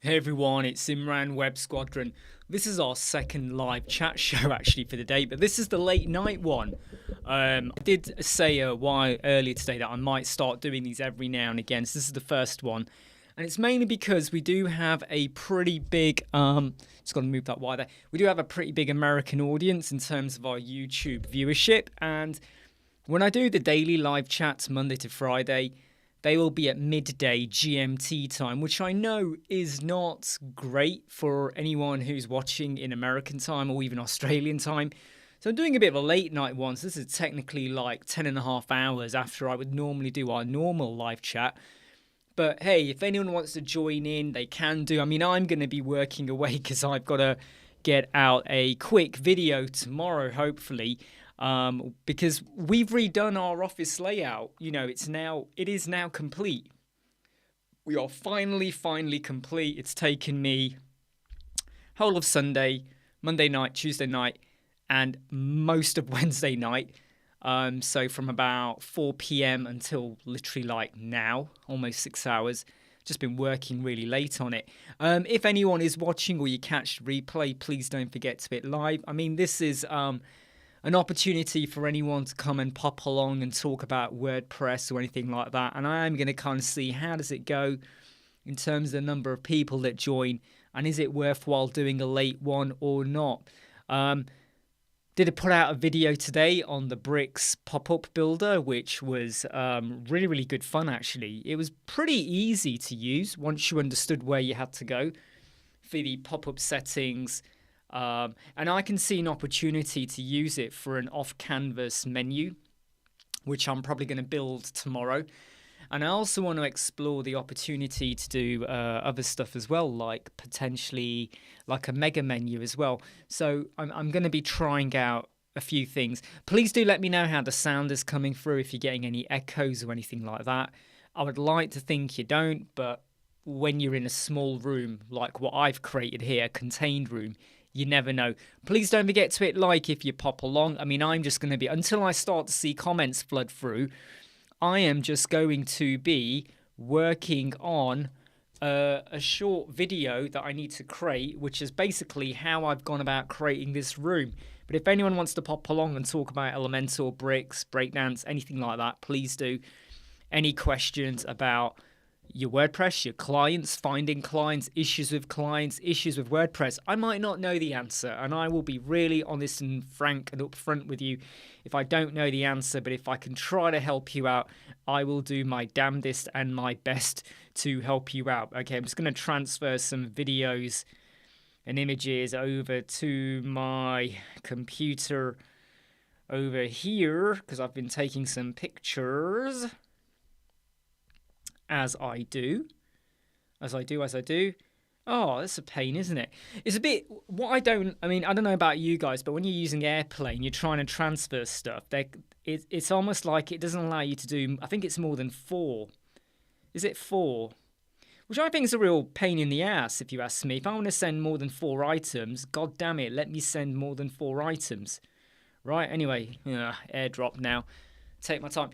Hey everyone, it's Imran Web Squadron. This is our second live chat show actually for the day, but this is the late night one. I did say a while earlier today that I might start doing these every now and again, so this is the first one. And it's mainly because we do have a pretty big, just got to move that wire there. We do have a pretty big American audience in terms of our YouTube viewership. And when I do the daily live chats Monday to Friday, they will be at midday GMT time, which I know is not great for anyone who's watching in American time or even Australian time. So I'm doing a bit of a late night one. So this is technically like 10 and a half hours after I would normally do our normal live chat. But hey, if anyone wants to join in, they can do. I mean, I'm going to be working away because I've got to get out a quick video tomorrow, hopefully. Because we've redone our office layout. You know, it is now complete. We are finally complete. It's taken me whole of Sunday, Monday night, Tuesday night, and most of Wednesday night. So from about 4 p.m. until literally like now, almost 6 hours. Just been working really late on it. If anyone is watching or you catch the replay, please don't forget to hit live. I mean, this is an opportunity for anyone to come and pop along and talk about WordPress or anything like that. And I am going to kind of see how does it go in terms of the number of people that join, and is it worthwhile doing a late one or not. Did I put out a video today on the bricks pop-up builder, which was really good fun actually. It was pretty easy to use once you understood where you had to go for the pop-up settings. And I can see an opportunity to use it for an off-canvas menu, which I'm probably going to build tomorrow. And I also want to explore the opportunity to do other stuff as well, like potentially like a mega menu as well. So I'm going to be trying out a few things. Please do let me know how the sound is coming through, if you're getting any echoes or anything like that. I would like to think you don't, but when you're in a small room like what I've created here, a contained room, you never know. Please don't forget to hit like if you pop along. I mean, I'm just going to be, until I start to see comments flood through, I am just going to be working on a short video that I need to create, which is basically how I've gone about creating this room. But if anyone wants to pop along and talk about Elementor, bricks, breakdance, anything like that, please do. Any questions about your WordPress, your clients, finding clients, issues with WordPress, I might not know the answer, and I will be really honest and frank and upfront with you if I don't know the answer. But if I can try to help you out, I will do my damnedest and my best to help you out. Okay, I'm just going to transfer some videos and images over to my computer over here because I've been taking some pictures. As I do. Oh, that's a pain, isn't it? It's a bit, I don't know about you guys, but when you're using Airplane, you're trying to transfer stuff. It's almost like it doesn't allow you to do, I think it's more than 4. Is it 4? Which I think is a real pain in the ass, if you ask me. If I want to send more than 4 items, god damn it, let me send more than 4 items. Right, anyway, airdrop now. Take my time.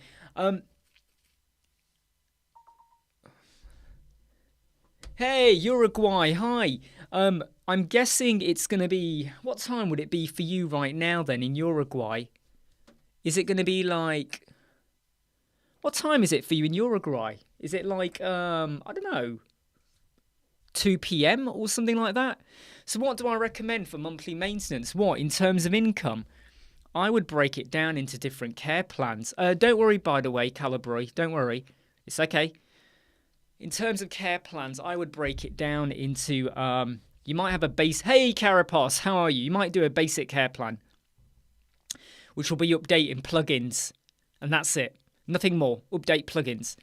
Hey, Uruguay, hi. I'm guessing it's going to be... What time would it be for you right now then in Uruguay? Is it going to be like... What time is it for you in Uruguay? Is it like, I don't know, 2 p.m. or something like that? So what do I recommend for monthly maintenance? What, in terms of income? I would break it down into different care plans. Don't worry, by the way, Calibri. Don't worry. It's okay. In terms of care plans, I would break it down into, you might have a base... Hey, Carapace, how are you? You might do a basic care plan, which will be updating plugins, and that's it. Nothing more. Update plugins.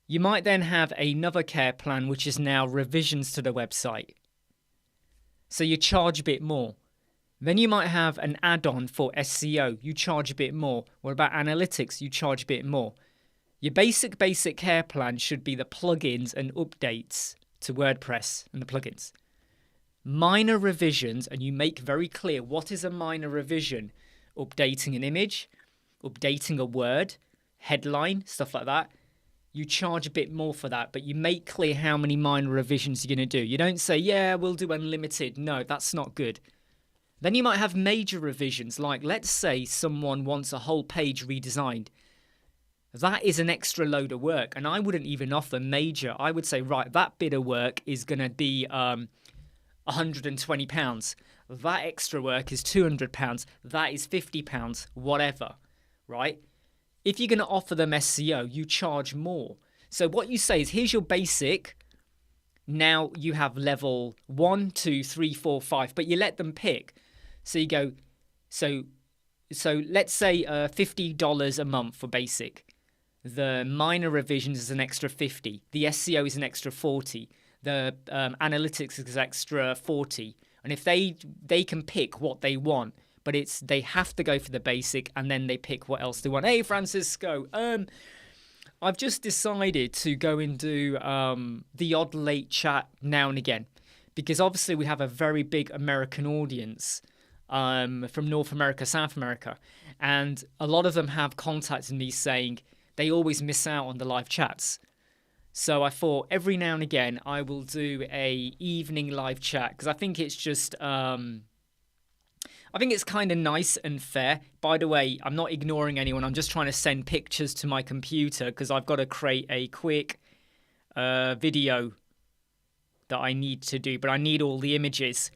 You might then have another care plan, which is now revisions to the website. So you charge a bit more. Then you might have an add-on for SEO. You charge a bit more. What about analytics? You charge a bit more. Your basic care plan should be the plugins and updates to WordPress and the plugins. Minor revisions, and you make very clear what is a minor revision. Updating an image, updating a word, headline, stuff like that. you charge a bit more for that, but you make clear how many minor revisions you're going to do. You don't say, yeah, we'll do unlimited. No, that's not good. Then you might have major revisions, like let's say someone wants a whole page redesigned. That is an extra load of work, and I wouldn't even offer major. I would say, right, that bit of work is going to be £120. That extra work is £200. That is £50, whatever, right? If you're going to offer them SEO, you charge more. So what you say is, here's your basic. Now you have level 1, 2, 3, 4, 5, but you let them pick. So you go, so let's say $50 a month for basic. The minor revisions is an extra 50. The SEO is an extra 40. The analytics is extra 40. And if they can pick what they want, but they have to go for the basic, and then they pick what else they want. Hey, Francisco, I've just decided to go and do the odd late chat now and again, because obviously we have a very big American audience from North America, South America, and a lot of them have contacted me saying they always miss out on the live chats. So I thought every now and again I will do a evening live chat, because I think it's just I think it's kind of nice and fair. By the way, I'm not ignoring anyone. I'm just trying to send pictures to my computer because I've got to create a quick video that I need to do. But I need all the images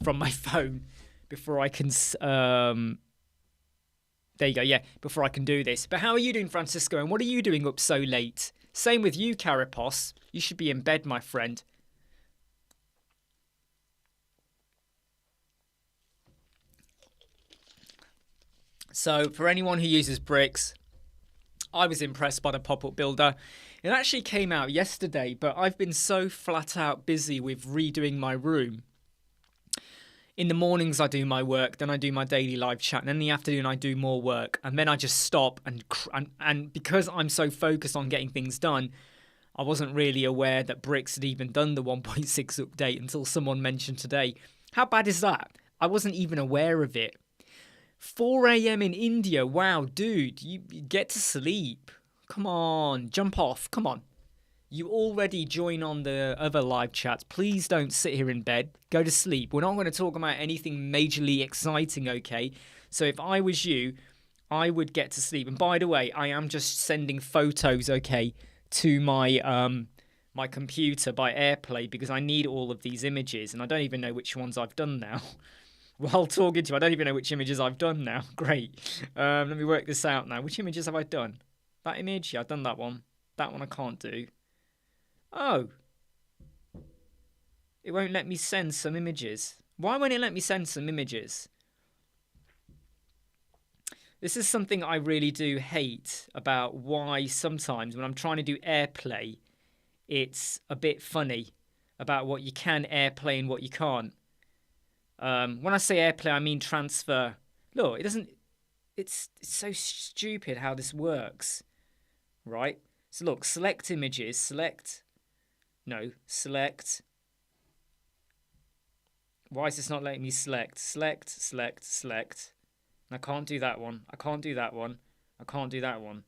from my phone before I can... there you go, yeah, before I can do this. But how are you doing, Francisco? And what are you doing up so late? Same with you, Carapos. You should be in bed, my friend. So for anyone who uses bricks, I was impressed by the pop-up builder. It actually came out yesterday, but I've been so flat out busy with redoing my room. In the mornings I do my work, then I do my daily live chat, and in the afternoon I do more work, and then I just stop, and because I'm so focused on getting things done, I wasn't really aware that Bricks had even done the 1.6 update until someone mentioned today. How bad is that? I wasn't even aware of it. 4 a.m. in India. Wow, dude, you get to sleep. Come on, jump off. Come on. You already join on the other live chats. Please don't sit here in bed. Go to sleep. We're not going to talk about anything majorly exciting, okay? So if I was you, I would get to sleep. And by the way, I am just sending photos, okay, to my my computer by AirPlay because I need all of these images, and I don't even know which ones I've done now. While talking to you, I don't even know which images I've done now. Great. Let me work this out now. Which images have I done? That image? Yeah, I've done that one. That one I can't do. Oh. It won't let me send some images. Why won't it let me send some images? This is something I really do hate about why sometimes when I'm trying to do AirPlay, it's a bit funny about what you can AirPlay and what you can't. When I say AirPlay, I mean transfer. Look, it doesn't... It's so stupid how this works. Right? So look, select images. Select... No, select... Why is this not letting me select? Select, select, select. And I can't do that one. I can't do that one. I can't do that one.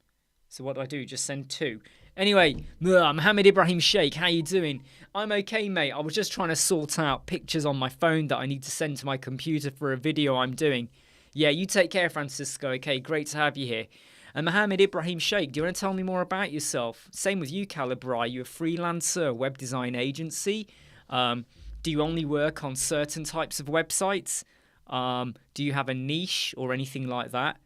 So what do? Just send 2. Anyway, Mohammed Ibrahim Sheikh, how you doing? I'm okay, mate. I was just trying to sort out pictures on my phone that I need to send to my computer for a video I'm doing. Yeah, you take care, Francisco. Okay, great to have you here. And Mohammed Ibrahim Sheikh, do you want to tell me more about yourself? Same with you, Calibri. You're a freelancer, a web design agency. Do you only work on certain types of websites? Do you have a niche or anything like that?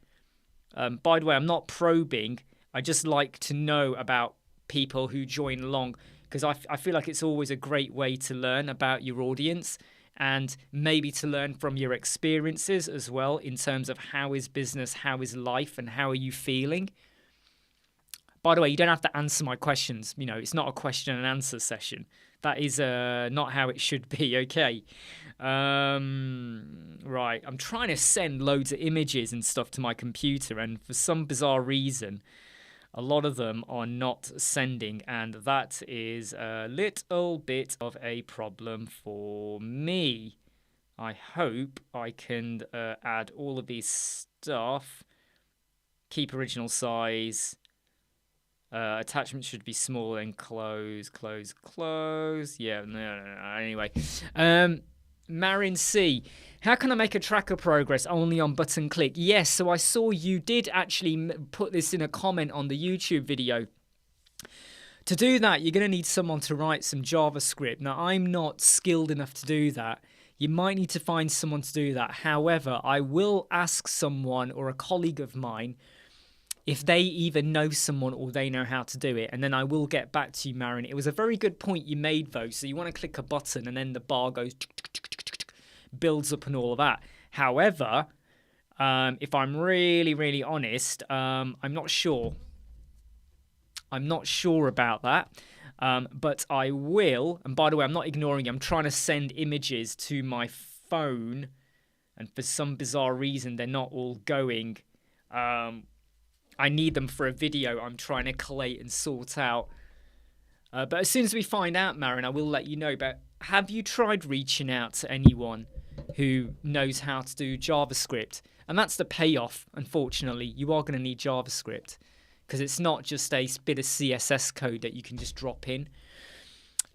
By the way, I'm not probing. I just like to know about people who join along because I feel like it's always a great way to learn about your audience and maybe to learn from your experiences as well in terms of how is business, how is life, and how are you feeling. By the way, you don't have to answer my questions. You know, it's not a question and answer session. That is not how it should be, okay? Right, I'm trying to send loads of images and stuff to my computer, and for some bizarre reason, a lot of them are not sending, and that is a little bit of a problem for me. I hope I can add all of these stuff. Keep original size. Attachment should be small and close. Yeah, no. Anyway, Marin C. How can I make a tracker progress only on button click? Yes, so I saw you did actually put this in a comment on the YouTube video. To do that, you're going to need someone to write some JavaScript. Now, I'm not skilled enough to do that. You might need to find someone to do that. However, I will ask someone or a colleague of mine if they even know someone or they know how to do it. And then I will get back to you, Marin. It was a very good point you made, though. So you want to click a button and then the bar goes, builds up and all of that. However, if I'm really honest, I'm not sure. I'm not sure about that, but I will. And by the way, I'm not ignoring you. I'm trying to send images to my phone, and for some bizarre reason, they're not all going. I need them for a video I'm trying to collate and sort out. But as soon as we find out, Marin, I will let you know. But have you tried reaching out to anyone who knows how to do JavaScript? And that's the payoff, unfortunately. You are going to need JavaScript, because it's not just a bit of CSS code that you can just drop in.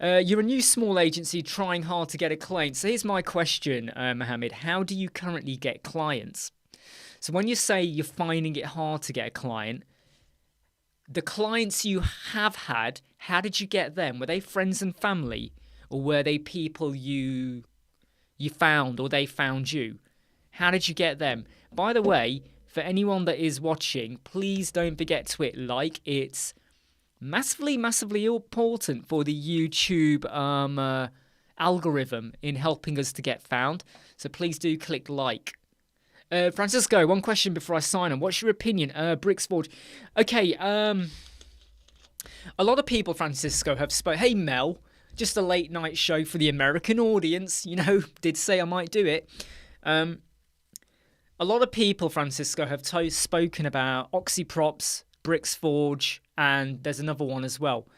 You're a new small agency trying hard to get a client. So here's my question, Mohammed. How do you currently get clients? So when you say you're finding it hard to get a client, the clients you have had, how did you get them? Were they friends and family? Or were they people you found, or they found you? How did you get them? By the way, for anyone that is watching, please don't forget to hit like. It's massively important for the YouTube algorithm in helping us to get found. So please do click like. Francisco, one question before I sign on. What's your opinion? Bricks Forge. Okay, a lot of people, Francisco, have spoken. Hey, Mel, just a late night show for the American audience. You know, did say I might do it. A lot of people, Francisco, have spoken about Oxyprops, Bricks Forge, and there's another one as well.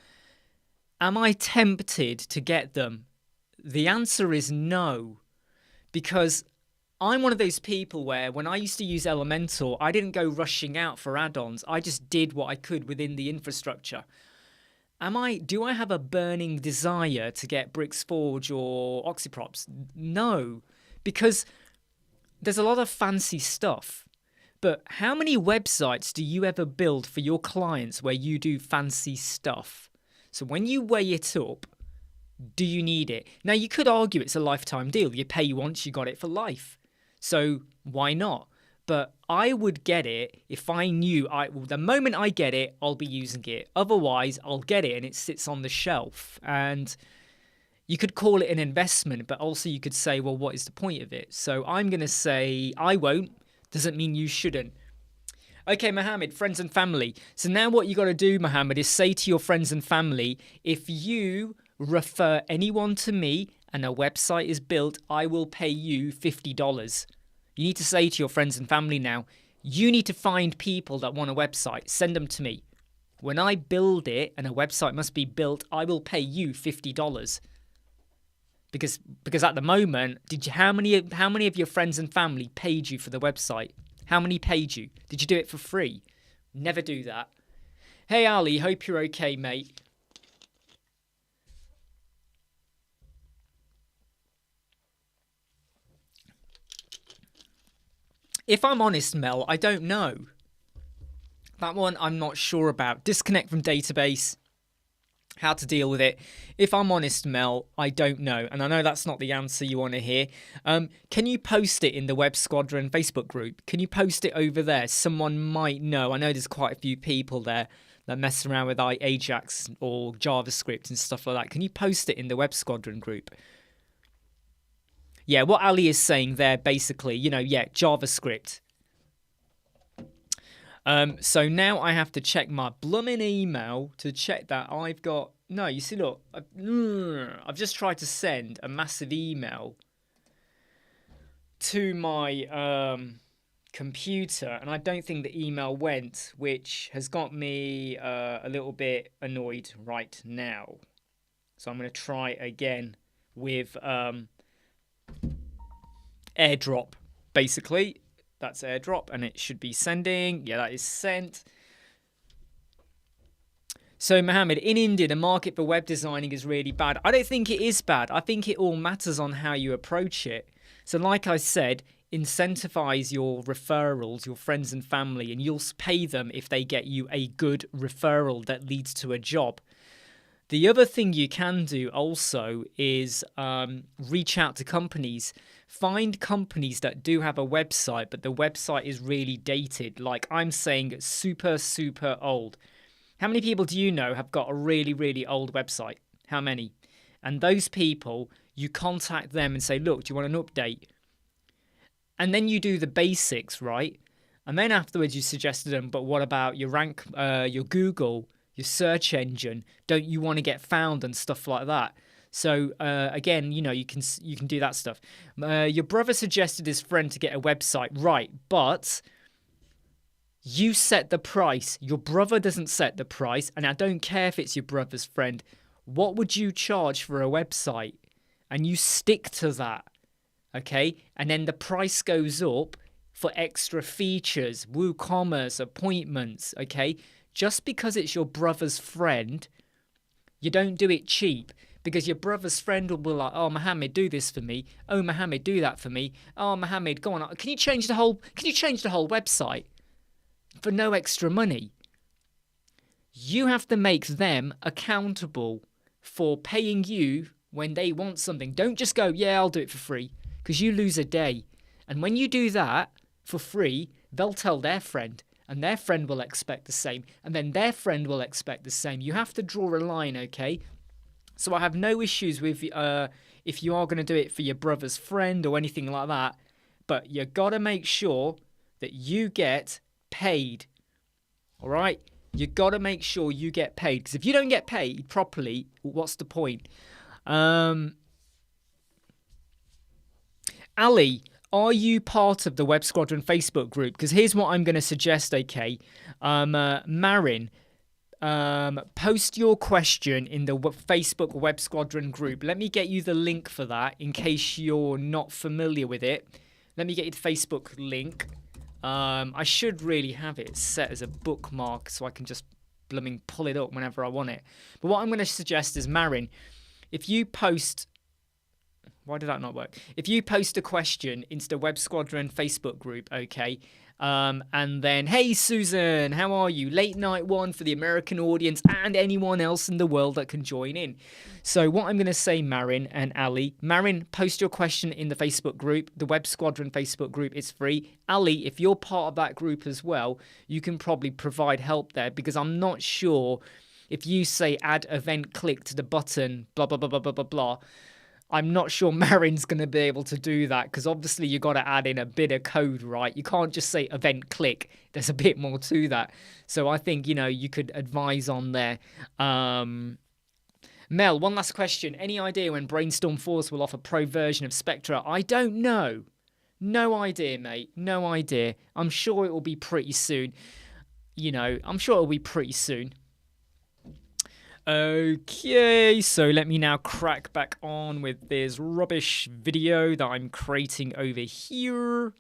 Am I tempted to get them? The answer is no, because I'm one of those people where when I used to use Elementor, I didn't go rushing out for add-ons. I just did what I could within the infrastructure. Do I have a burning desire to get Bricks Forge or Oxyprops? No, because there's a lot of fancy stuff. But how many websites do you ever build for your clients where you do fancy stuff? So when you weigh it up, do you need it? Now, you could argue it's a lifetime deal. You pay once, you got it for life. So why not? But I would get it if I knew the moment I get it, I'll be using it. Otherwise, I'll get it and it sits on the shelf. And you could call it an investment, but also you could say, well, what is the point of it? So I'm going to say I won't. Doesn't mean you shouldn't. Okay, Mohammed, friends and family. So now what you got to do, Mohammed, is say to your friends and family, if you refer anyone to me and a website is built, I will pay you $50. You need to say to your friends and family now, you need to find people that want a website. Send them to me. When I build it and a website must be built, I will pay you $50. Because at the moment, how many of your friends and family paid you for the website? How many paid you? Did you do it for free? Never do that. Hey Ali, hope you're okay, mate. If I'm honest, Mel, I don't know. That one I'm not sure about. Disconnect from database. How to deal with it. If I'm honest, Mel, I don't know. And I know that's not the answer you want to hear. Can you post it in the Web Squadron Facebook group? Can you post it over there? Someone might know. I know there's quite a few people there that mess around with Ajax or JavaScript and stuff like that. Can you post it in the Web Squadron group? Yeah, what Ali is saying there, basically, JavaScript. So now I have to check my blooming email to check that I've got... No, you see, look, I've just tried to send a massive email to my computer, and I don't think the email went, which has got me a little bit annoyed right now. So I'm going to try again with AirDrop, basically. That's AirDrop, and it should be sending. Yeah, that is sent. So, Mohammed, in India, the market for web designing is really bad. I don't think it is bad. I think it all matters on how you approach it. So, like I said, incentivize your referrals, your friends and family, and you'll pay them if they get you a good referral that leads to a job. The other thing you can do also is reach out to companies. Find companies that do have a website, but the website is really dated. Like I'm saying, super, super old. How many people do you know have got a really, really old website? How many? And those people, you contact them and say, look, do you want an update? And then you do the basics, right? And then afterwards you suggest to them, but what about your rank, your Google, your search engine? Don't you want to get found and stuff like that? So again, you know, you can do that stuff. Your brother suggested his friend to get a website, right? But you set the price. Your brother doesn't set the price, and I don't care if it's your brother's friend. What would you charge for a website? And you stick to that, okay? And then the price goes up for extra features, WooCommerce, appointments, okay? Just because it's your brother's friend, you don't do it cheap, because your brother's friend will be like, oh, Mohammed, do this for me. Oh, Mohammed, do that for me. Oh, Mohammed, go on. Can you change the whole website? For no extra money. You have to make them accountable for paying you when they want something. Don't just go, yeah, I'll do it for free, because you lose a day. And when you do that for free, they'll tell their friend, and their friend will expect the same, and then their friend will expect the same. You have to draw a line, okay? So I have no issues with if you are going to do it for your brother's friend or anything like that, but you got to make sure that you get paid. All right, you got to make sure you get paid, because if you don't get paid properly, what's the point? Ali, are you part of the Web Squadron Facebook group? Because here's what I'm going to suggest, okay? Marin, post your question in the Facebook Web Squadron group. Let me get you the link for that in case you're not familiar with it. Let me get you the Facebook link. I should really have it set as a bookmark so I can just blooming pull it up whenever I want it. But what I'm going to suggest is, Marin, if you post... Why did that not work? If you post a question into the Web Squadron Facebook group, okay, and then, hey, Susan, how are you? Late night one for the American audience and anyone else in the world that can join in. So what I'm going to say, Marin and Ali, Marin, post your question in the Facebook group, the Web Squadron Facebook group. It's free. Ali, if you're part of that group as well, you can probably provide help there, because I'm not sure if you say add event click to the button, blah, blah, blah, blah, blah, blah, blah. I'm not sure Marin's going to be able to do that, because obviously you got to add in a bit of code, right? You can't just say event click. There's a bit more to that. So I think, you know, you could advise on there. Mel, one last question. Any idea when Brainstorm Force will offer pro version of Spectra? I don't know. No idea, mate. No idea. I'm sure it will be pretty soon. You know, I'm sure it will be pretty soon. Okay, so let me now crack back on with this rubbish video that I'm creating over here.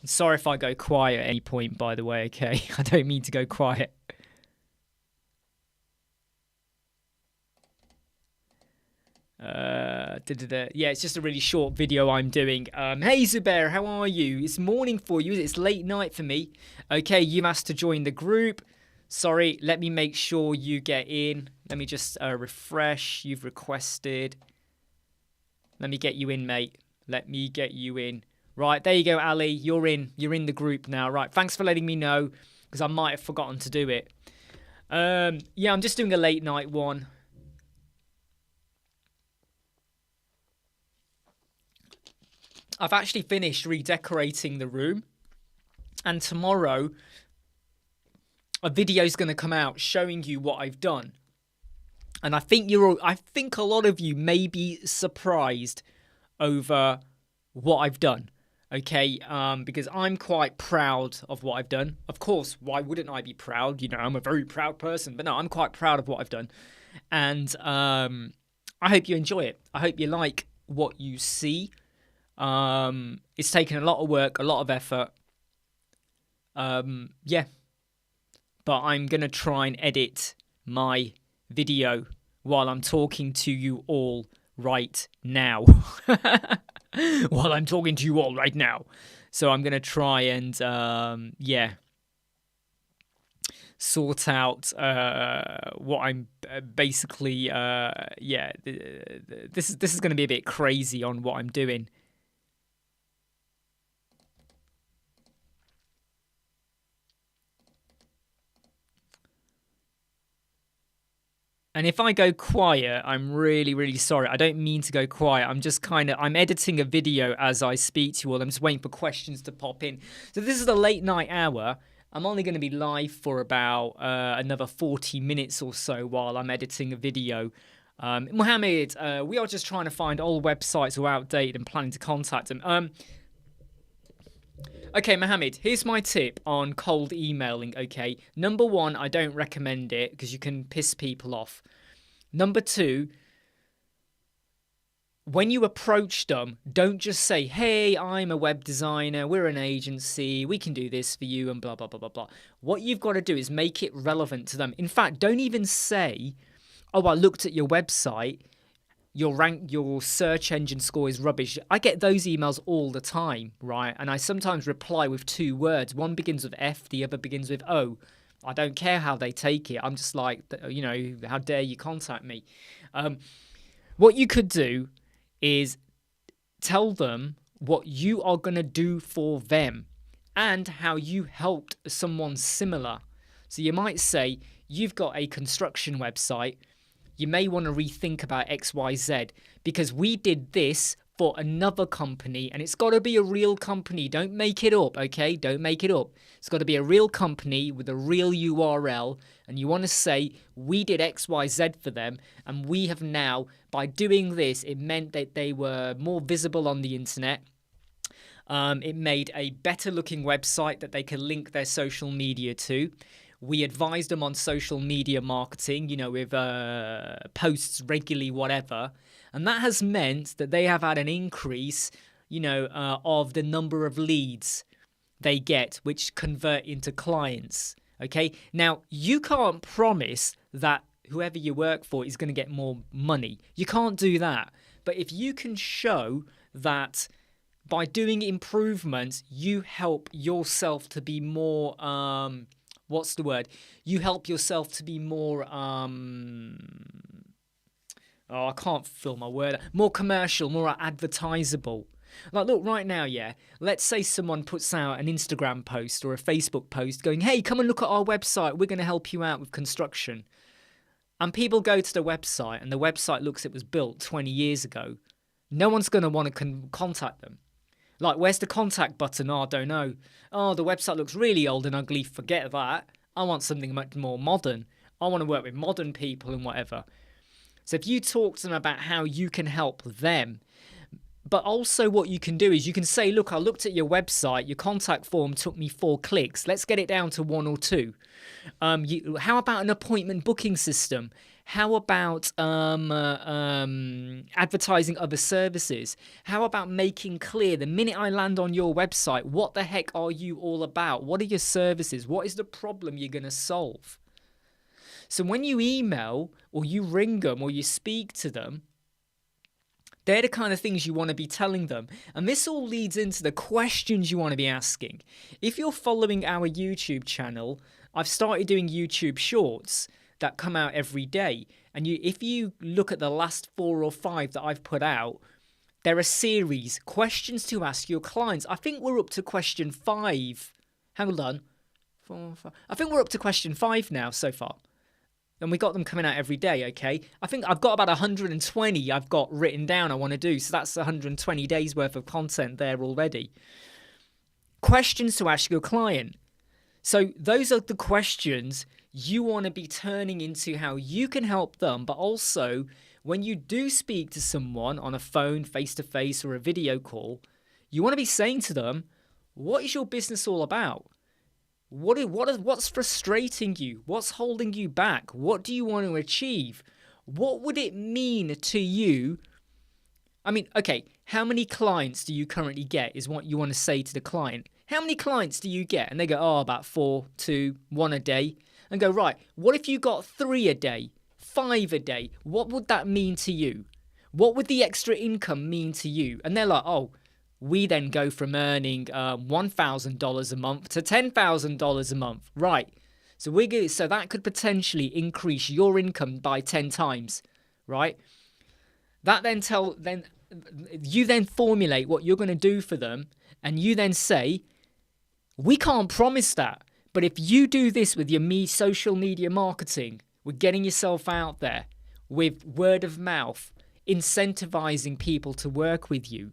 Sorry if I go quiet at any point, by the way, okay? I don't mean to go quiet. Yeah, it's just a really short video I'm doing. Hey Zubair, how are you? It's morning for you. It's late night for me. Okay, you've asked to join the group. Sorry, let me make sure you get in. Let me just refresh. You've requested. Let me get you in, mate. Let me get you in. Right, there you go, Ali. You're in. You're in the group now. Right, thanks for letting me know, because I might have forgotten to do it. Yeah, I'm just doing a late night one. I've actually finished redecorating the room, and tomorrow a video is going to come out showing you what I've done. And I think a lot of you may be surprised over what I've done. Okay, because I'm quite proud of what I've done. Of course, why wouldn't I be proud? You know, I'm a very proud person, but no, I'm quite proud of what I've done. And I hope you enjoy it. I hope you like what you see. It's taken a lot of work, a lot of effort. Yeah, but I'm gonna try and edit my video while I'm talking to you all right now. While I'm talking to you all right now. So I'm gonna try and sort out what I'm basically this is going to be a bit crazy on what I'm doing. And if I go quiet, I'm really, really sorry. I don't mean to go quiet. I'm just I'm editing a video as I speak to you all. I'm just waiting for questions to pop in. So this is the late night hour. I'm only going to be live for about another 40 minutes or so while I'm editing a video. Mohammed, we are just trying to find old websites who are outdated and planning to contact them. Okay, Mohammed, here's my tip on cold emailing, okay? Number one, I don't recommend it because you can piss people off. Number two, when you approach them, don't just say, hey, I'm a web designer, we're an agency, we can do this for you, and blah, blah, blah, blah, blah. What you've got to do is make it relevant to them. In fact, don't even say, oh, I looked at your website, your search engine score is rubbish. I get those emails all the time, right? And I sometimes reply with 2 words. One begins with F, the other begins with O. I don't care how they take it. I'm just like, how dare you contact me? What you could do is tell them what you are going to do for them and how you helped someone similar. So you might say, you've got a construction website. You may want to rethink about XYZ because we did this for another company and it's got to be a real company. Don't make it up, okay? Don't make it up. It's got to be a real company with a real URL, and you want to say, we did XYZ for them, and we have now, by doing this, it meant that they were more visible on the internet. It made a better looking website that they could link their social media to. We advised them on social media marketing, with posts regularly, whatever. And that has meant that they have had an increase, of the number of leads they get, which convert into clients. Okay. Now, you can't promise that whoever you work for is going to get more money. You can't do that. But if you can show that by doing improvements, you help yourself to be more, you help yourself to be more, I can't fill my word. More commercial, more advertisable. Like, look, right now, let's say someone puts out an Instagram post or a Facebook post going, hey, come and look at our website. We're going to help you out with construction. And people go to the website and the website looks it was built 20 years ago. No one's going to want to contact them. Like, where's the contact button? Oh, I don't know. Oh, the website looks really old and ugly. Forget that. I want something much more modern. I want to work with modern people and whatever. So if you talk to them about how you can help them, but also what you can do is you can say, look, I looked at your website. Your contact form took me 4 clicks. Let's get it down to 1 or 2. How about an appointment booking system? How about advertising other services? How about making clear the minute I land on your website, what the heck are you all about? What are your services? What is the problem you're going to solve? So when you email or you ring them or you speak to them, they're the kind of things you want to be telling them. And this all leads into the questions you want to be asking. If you're following our YouTube channel, I've started doing YouTube shorts that come out every day. And if you look at the last 4 or 5 that I've put out, there are series, questions to ask your clients. I think we're up to question 5. Hold on. 4, 5. I think we're up to question 5 now so far. And we got them coming out every day, okay? I think I've got about 120 I've got written down I want to do. So that's 120 days worth of content there already. Questions to ask your client. So those are the questions you want to be turning into how you can help them. But also, when you do speak to someone on a phone, face-to-face, or a video call, you want to be saying to them, what is your business all about? What's frustrating you? What's holding you back? What do you want to achieve? What would it mean to you? I mean, okay, how many clients do you currently get is what you want to say to the client. How many clients do you get? And they go, oh, about 4, 2, 1 a day. And go, right, what if you got 3 a day, 5 a day? What would that mean to you? What would the extra income mean to you? And they're like, oh, we then go from earning $1,000 a month to $10,000 a month. Right. So so that could potentially increase your income by 10 times, right? That then you then formulate what you're going to do for them, and you then say, we can't promise that, but if you do this with your social media marketing, with getting yourself out there, with word of mouth, incentivizing people to work with you,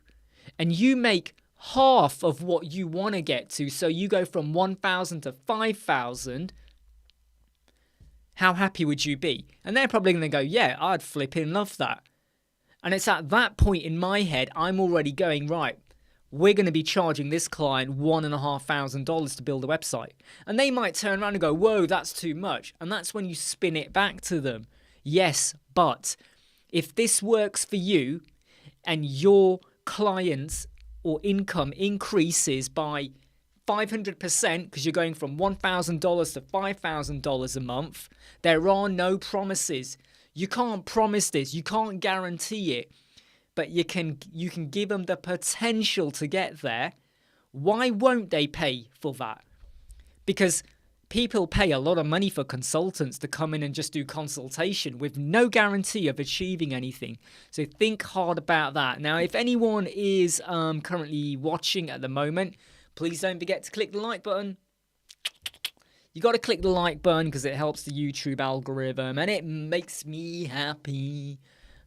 and you make half of what you want to get to, so you go from 1,000 to 5,000, how happy would you be? And they're probably going to go, yeah, I'd flipping love that. And it's at that point in my head, I'm already going, right, we're going to be charging this client $1,500 to build a website. And they might turn around and go, whoa, that's too much. And that's when you spin it back to them. Yes, but if this works for you and your clients or income increases by 500% because you're going from $1,000 to $5,000 a month, there are no promises. You can't promise this. You can't guarantee it. But you can give them the potential to get there. Why won't they pay for that? Because people pay a lot of money for consultants to come in and just do consultation with no guarantee of achieving anything. So think hard about that. Now, if anyone is currently watching at the moment, please don't forget to click the like button. You got to click the like button because it helps the YouTube algorithm and it makes me happy.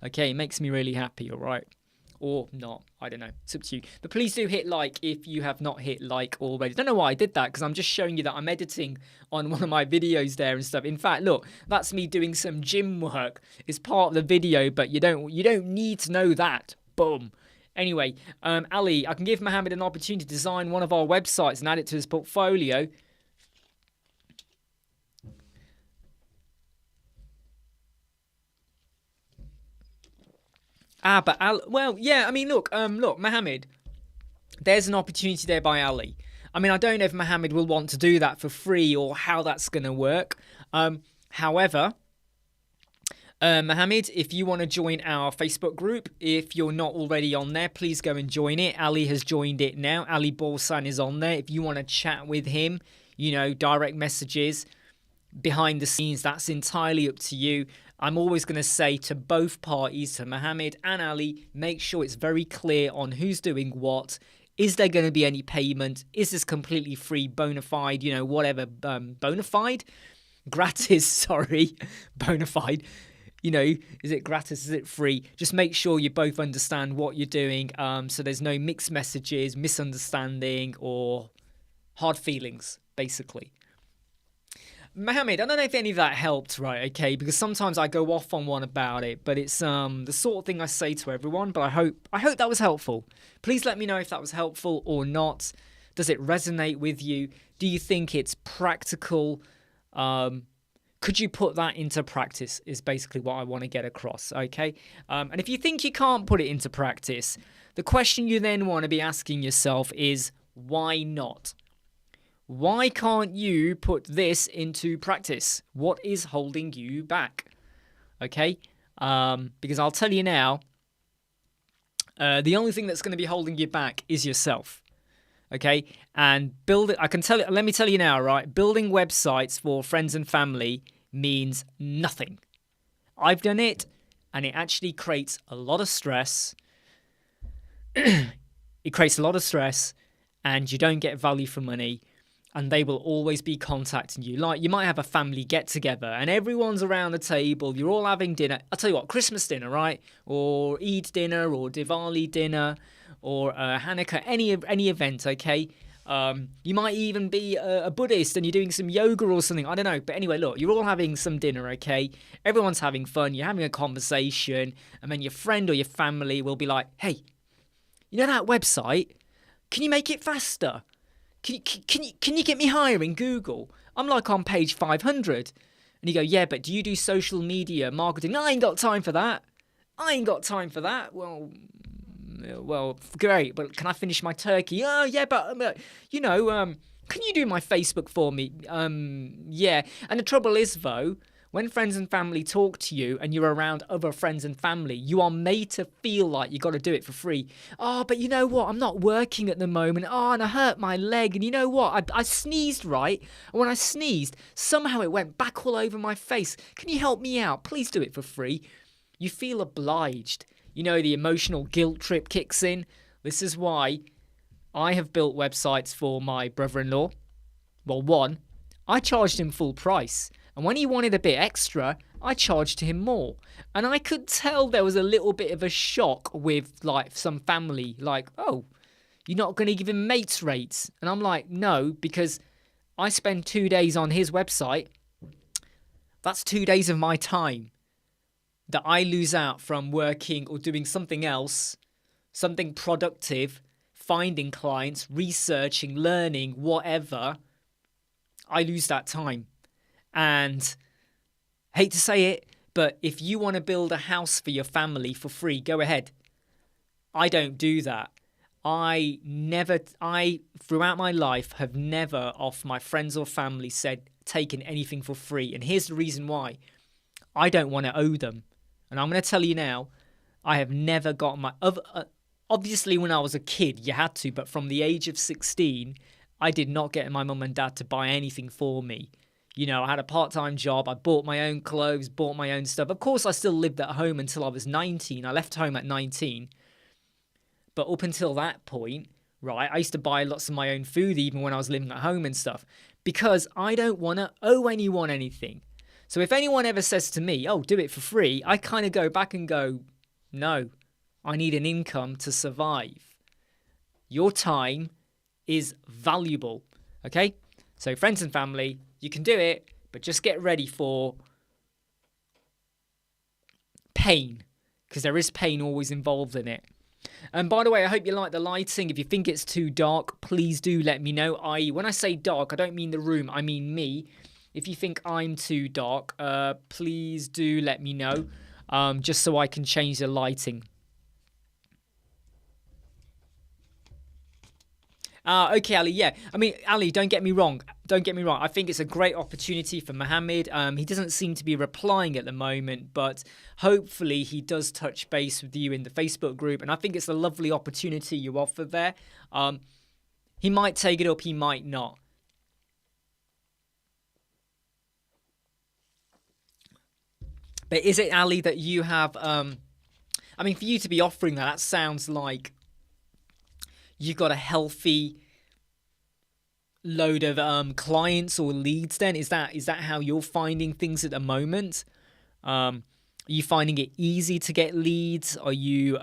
Okay, it makes me really happy, all right? Or not, I don't know. It's up to you. But please do hit like if you have not hit like already. I don't know why I did that because I'm just showing you that I'm editing on one of my videos there and stuff. In fact, look, that's me doing some gym work. It's part of the video, but you don't need to know that. Boom. Anyway, Ali, I can give Mohammed an opportunity to design one of our websites and add it to his portfolio. Well, yeah, I mean, look, Mohammed, there's an opportunity there by Ali. I mean, I don't know if Mohammed will want to do that for free or how that's going to work. However, Mohammed, if you want to join our Facebook group, if you're not already on there, please go and join it. Ali has joined it now. Ali Borsan is on there. If you want to chat with him, direct messages, behind the scenes, that's entirely up to you. I'm always going to say to both parties, to Mohammed and Ali, make sure it's very clear on who's doing what. Is there going to be any payment? Is this completely free, bona fide, whatever, bona fide? Gratis, sorry, bona fide. Is it gratis? Is it free? Just make sure you both understand what you're doing so there's no mixed messages, misunderstanding, or hard feelings, basically. Mohammed, I don't know if any of that helped, right, okay, because sometimes I go off on one about it, but it's the sort of thing I say to everyone, but I hope that was helpful. Please let me know if that was helpful or not. Does it resonate with you? Do you think it's practical? Could you put that into practice is basically what I want to get across, okay? And if you think you can't put it into practice, the question you then want to be asking yourself is, why not? Why can't you put this into practice? What is holding you back? Okay? Because I'll tell you now, the only thing that's going to be holding you back is yourself. Okay? And let me tell you now, right? Building websites for friends and family means nothing. I've done it, and it actually creates a lot of stress. It creates a lot of stress, and you don't get value for money. And they will always be contacting you. Like, you might have a family get-together and everyone's around the table. You're all having dinner. I'll tell you what, Christmas dinner, right? Or Eid dinner or Diwali dinner or Hanukkah, any event, okay? You might even be a Buddhist and you're doing some yoga or something. I don't know. But anyway, look, you're all having some dinner, okay? Everyone's having fun. You're having a conversation. And then your friend or your family will be like, hey, you know that website? Can you make it faster? Can you get me higher in Google? I'm like on page 500. And you go, yeah, but do you do social media marketing? I ain't got time for that. Well, well, great, but can I finish my turkey? Oh, yeah, but can you do my Facebook for me? Yeah. And the trouble is, though, when friends and family talk to you and you're around other friends and family, you are made to feel like you got to do it for free. Oh, but you know what? I'm not working at the moment. Oh, and I hurt my leg. And you know what? I sneezed, right? And when I sneezed, somehow it went back all over my face. Can you help me out? Please do it for free. You feel obliged. You know, the emotional guilt trip kicks in. This is why I have built websites for my brother-in-law. Well, one, I charged him full price. And when he wanted a bit extra, I charged him more. And I could tell there was a little bit of a shock with like some family. Like, oh, you're not going to give him mates rates? And I'm like, no, because I spend 2 days on his website. That's 2 days of my time that I lose out from working or doing something else, something productive, finding clients, researching, learning, whatever. I lose that time. And hate to say it, but if you want to build a house for your family for free, go ahead. I don't do that. I throughout my life have never off my friends or family taken anything for free. And here's the reason why. I don't want to owe them. And I'm going to tell you now, I have never got my... Obviously, when I was a kid, you had to. But from the age of 16, I did not get my mum and dad to buy anything for me. You know, I had a part-time job. I bought my own clothes, bought my own stuff. Of course, I still lived at home until I was 19. I left home at 19. But up until that point, right, I used to buy lots of my own food even when I was living at home and stuff. Because I don't want to owe anyone anything. So if anyone ever says to me, oh, do it for free, I kind of go back and go, no, I need an income to survive. Your time is valuable, okay? So friends and family, you can do it, but just get ready for pain, because there is pain always involved in it. And by the way, I hope you like the lighting. If you think it's too dark, please do let me know. When I say dark, I don't mean the room, I mean me. If you think I'm too dark, please do let me know, just so I can change the lighting. Okay, Ali, yeah. I mean, Ali, don't get me wrong. I think it's a great opportunity for Mohammed. He doesn't seem to be replying at the moment, but hopefully he does touch base with you in the Facebook group. And I think it's a lovely opportunity you offer there. He might take it up, he might not. But is it, Ali, that you have... I mean, for you to be offering that sounds like you've got a healthy load of clients or leads then? Is that how you're finding things at the moment? Are you finding it easy to get leads? Are you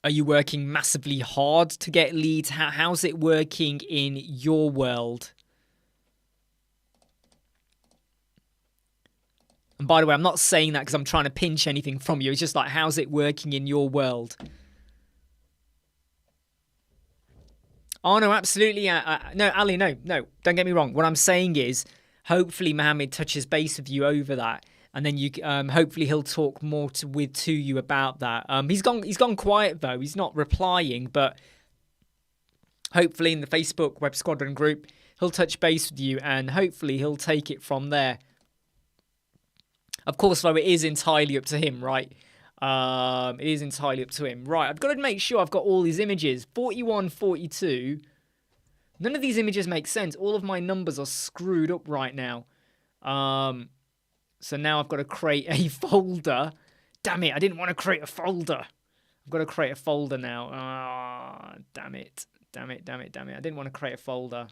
working massively hard to get leads? How's it working in your world? And by the way, I'm not saying that because I'm trying to pinch anything from you. It's just like, how's it working in your world? Oh, no, absolutely. No, Ali, no. Don't get me wrong. What I'm saying is, hopefully Mohammed touches base with you over that. And then you, hopefully he'll talk more to you about that. He's gone quiet, though. He's not replying. But hopefully in the Facebook Web Squadron group, he'll touch base with you. And hopefully he'll take it from there. Of course, though, it is entirely up to him, right? It is entirely up to him. Right, I've got to make sure I've got all these images. 41, 42. None of these images make sense. All of my numbers are screwed up right now. So now I've got to create a folder. Damn it, I didn't want to create a folder. I've got to create a folder now. Damn it. I didn't want to create a folder.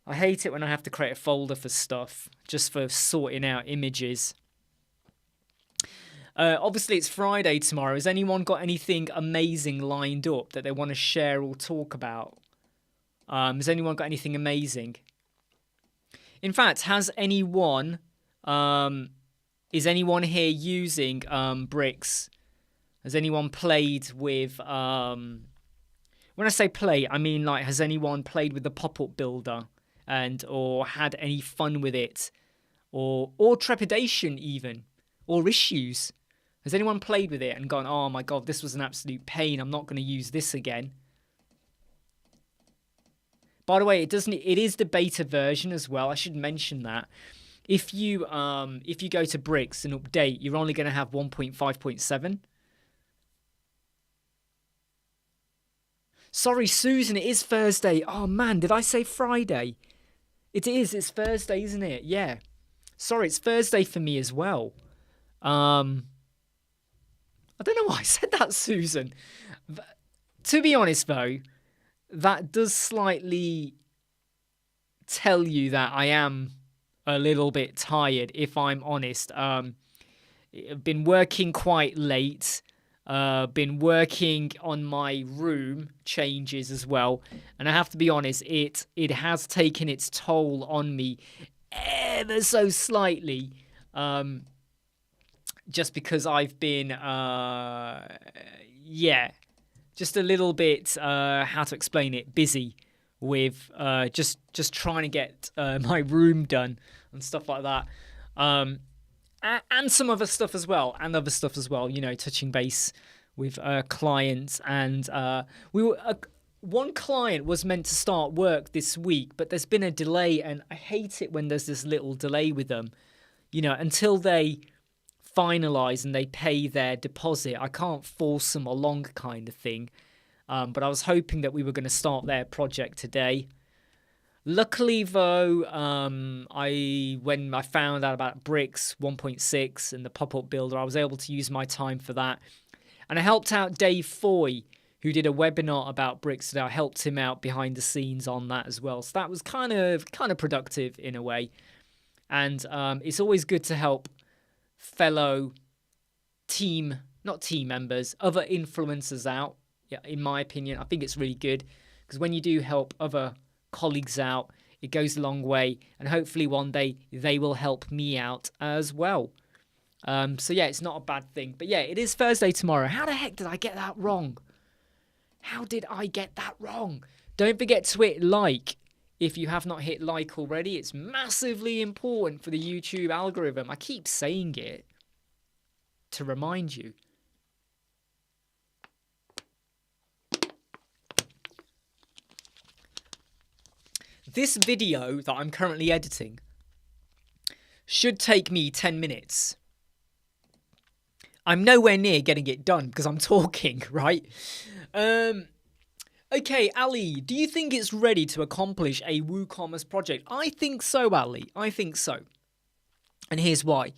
I hate it when I have to create a folder for stuff, just for sorting out images. Obviously, it's Friday tomorrow. Has anyone got anything amazing lined up that they want to share or talk about? Has anyone got anything amazing? In fact, is anyone here using bricks? Has anyone played with... when I say play, I mean like, has anyone played with the pop-up builder or had any fun with it? Or trepidation even? Or issues? Has anyone played with it and gone, oh my God, this was an absolute pain. I'm not going to use this again. By the way, it is the beta version as well. I should mention that. If you go to Bricks and update, you're only going to have 1.5.7. Sorry, Susan, it is Thursday. Oh man, did I say Friday? It is. It's Thursday, isn't it? Yeah. Sorry, it's Thursday for me as well. I don't know why I said that, Susan. To be honest, though, that does slightly tell you that I am a little bit tired, if I'm honest. I've been working quite late. Been working on my room changes as well, and I have to be honest, it has taken its toll on me ever so slightly. Just because I've been, just a little bit, how to explain it, busy with just trying to get my room done and stuff like that. And some other stuff as well, you know, touching base with clients. And one client was meant to start work this week, but there's been a delay, and I hate it when there's this little delay with them. You know, until they finalize and they pay their deposit, I can't force them along, kind of thing. But I was hoping that we were going to start their project today. Luckily, though, when I found out about Bricks 1.6 and the pop-up builder, I was able to use my time for that. And I helped out Dave Foy, who did a webinar about Bricks today. I helped him out behind the scenes on that as well. So that was kind of productive in a way. And it's always good to help fellow not team members, other influencers out. Yeah, in my opinion, I think it's really good, because when you do help other colleagues out, it goes a long way, and hopefully one day they will help me out as well. So yeah, it's not a bad thing. But yeah, it is Thursday tomorrow. How the heck did I get that wrong? How did I get that wrong? Don't forget to hit like if you have not hit like already. It's massively important for the YouTube algorithm. I keep saying it to remind you. This video that I'm currently editing should take me 10 minutes. I'm nowhere near getting it done because I'm talking, right? Okay, Ali, do you think it's ready to accomplish a WooCommerce project? I think so, Ali. I think so. And here's why.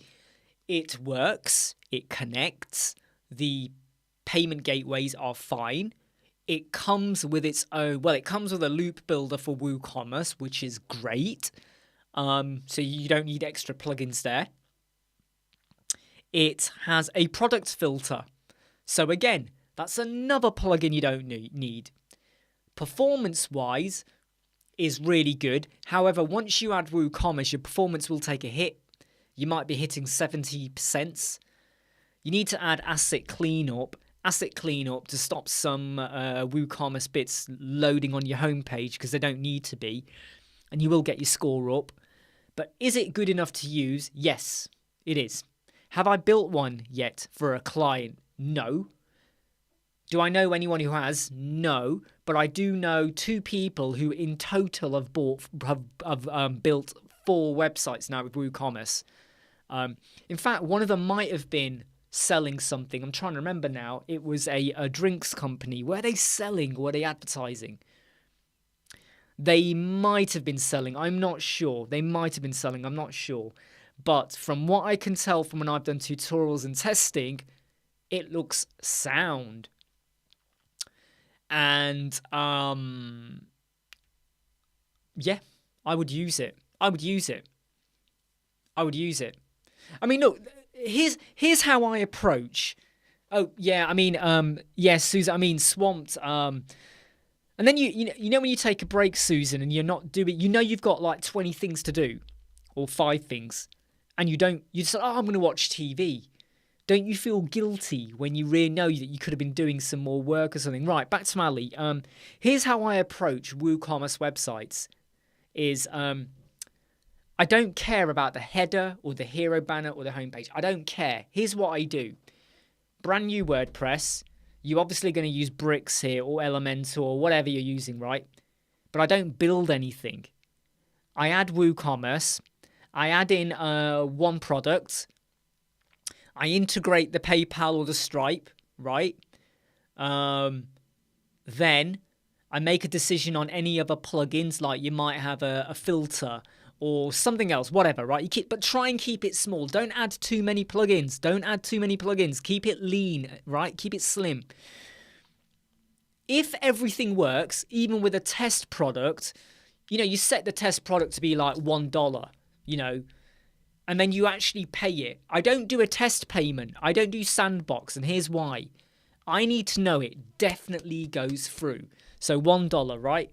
It works. It connects. The payment gateways are fine. It comes with its own, well, it comes with a loop builder for WooCommerce, which is great. So you don't need extra plugins there. It has a product filter. So again, that's another plugin you don't need. Performance-wise is really good. However, once you add WooCommerce, your performance will take a hit. You might be hitting 70%. You need to add asset cleanup to stop some WooCommerce bits loading on your homepage, because they don't need to be, and you will get your score up. But is it good enough to use? Yes, it is. Have I built one yet for a client? No. Do I know anyone who has? No. But I do know 2 people who in total have built 4 websites now with WooCommerce. In fact, one of them might have been selling something. I'm trying to remember now. It was a drinks company. Were they selling? Were they advertising? They might have been selling. I'm not sure. They might have been selling. I'm not sure. But from what I can tell from when I've done tutorials and testing, it looks sound. And yeah, I would use it. I mean, look, here's how I approach. Oh yeah, I mean, yes, Susan. I mean, swamped. And then you know when you take a break, Susan, and you're not doing, you've got like 20 things to do, or 5 things, and you just say, oh, I'm going to watch TV. Don't you feel guilty when you really know that you could have been doing some more work or something? Right, back to Mali. Here's how I approach WooCommerce websites. Is I don't care about the header or the hero banner or the homepage. I don't care. Here's what I do. brand new WordPress. You're obviously going to use Bricks here or Elementor or whatever you're using, right? But I don't build anything. I add WooCommerce. I add in one product. I integrate the PayPal or the Stripe, right? Then I make a decision on any other plugins, like you might have a filter or something else, whatever, right? But try and keep it small. Don't add too many plugins. Keep it lean, right? Keep it slim. If everything works, even with a test product, you set the test product to be like $1, and then you actually pay it. I don't do a test payment. I don't do sandbox, and here's why. I need to know it definitely goes through. So $1, right?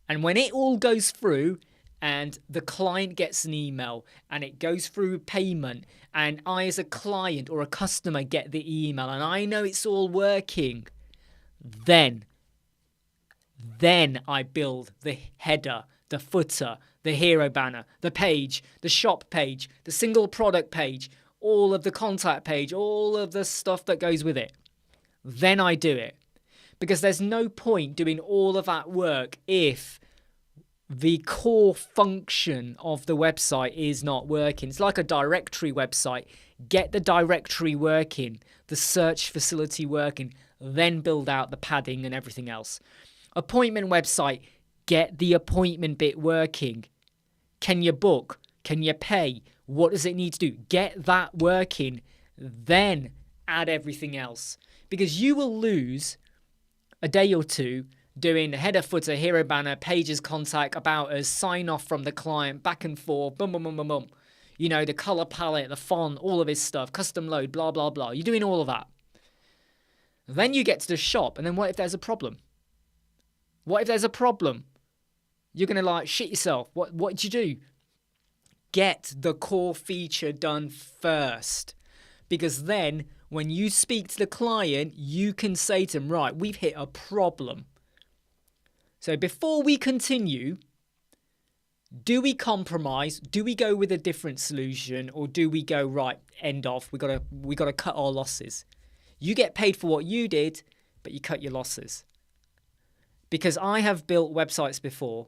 And when it all goes through and the client gets an email and it goes through payment and I as a client or a customer get the email and I know it's all working, then I build the header, the footer, the hero banner, the page, the shop page, the single product page, all of the contact page, all of the stuff that goes with it. Then I do it. Because there's no point doing all of that work if the core function of the website is not working. It's like a directory website. Get the directory working, the search facility working, then build out the padding and everything else. Appointment website, get the appointment bit working. Can you book? Can you pay? What does it need to do? Get that working, then add everything else. Because you will lose a day or two doing header, footer, hero banner, pages, contact, about us, sign off from the client, back and forth, boom, boom, boom, boom, boom. The color palette, the font, all of his stuff, custom load, blah, blah, blah. You're doing all of that. Then you get to the shop, and then what if there's a problem? What if there's a problem? You're going to shit yourself. What did you do? Get the core feature done first. Because then when you speak to the client, you can say to them, right, we've hit a problem. So before we continue, do we compromise? Do we go with a different solution? Or do we go, right, end off? We got to cut our losses. You get paid for what you did, but you cut your losses. Because I have built websites before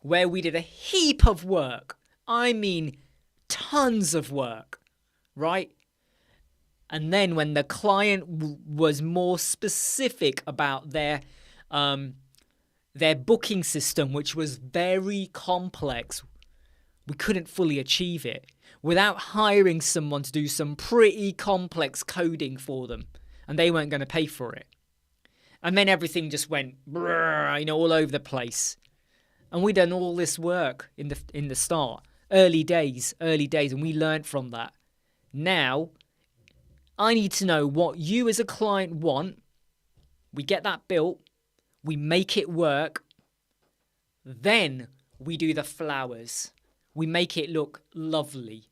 where we did a heap of work. I mean, tons of work, right? And then when the client was more specific about their booking system, which was very complex, we couldn't fully achieve it without hiring someone to do some pretty complex coding for them. And they weren't going to pay for it. And then everything just went all over the place. And we done all this work in the start, early days, and we learned from that. Now, I need to know what you as a client want. We get that built. We make it work. Then we do the flowers. We make it look lovely.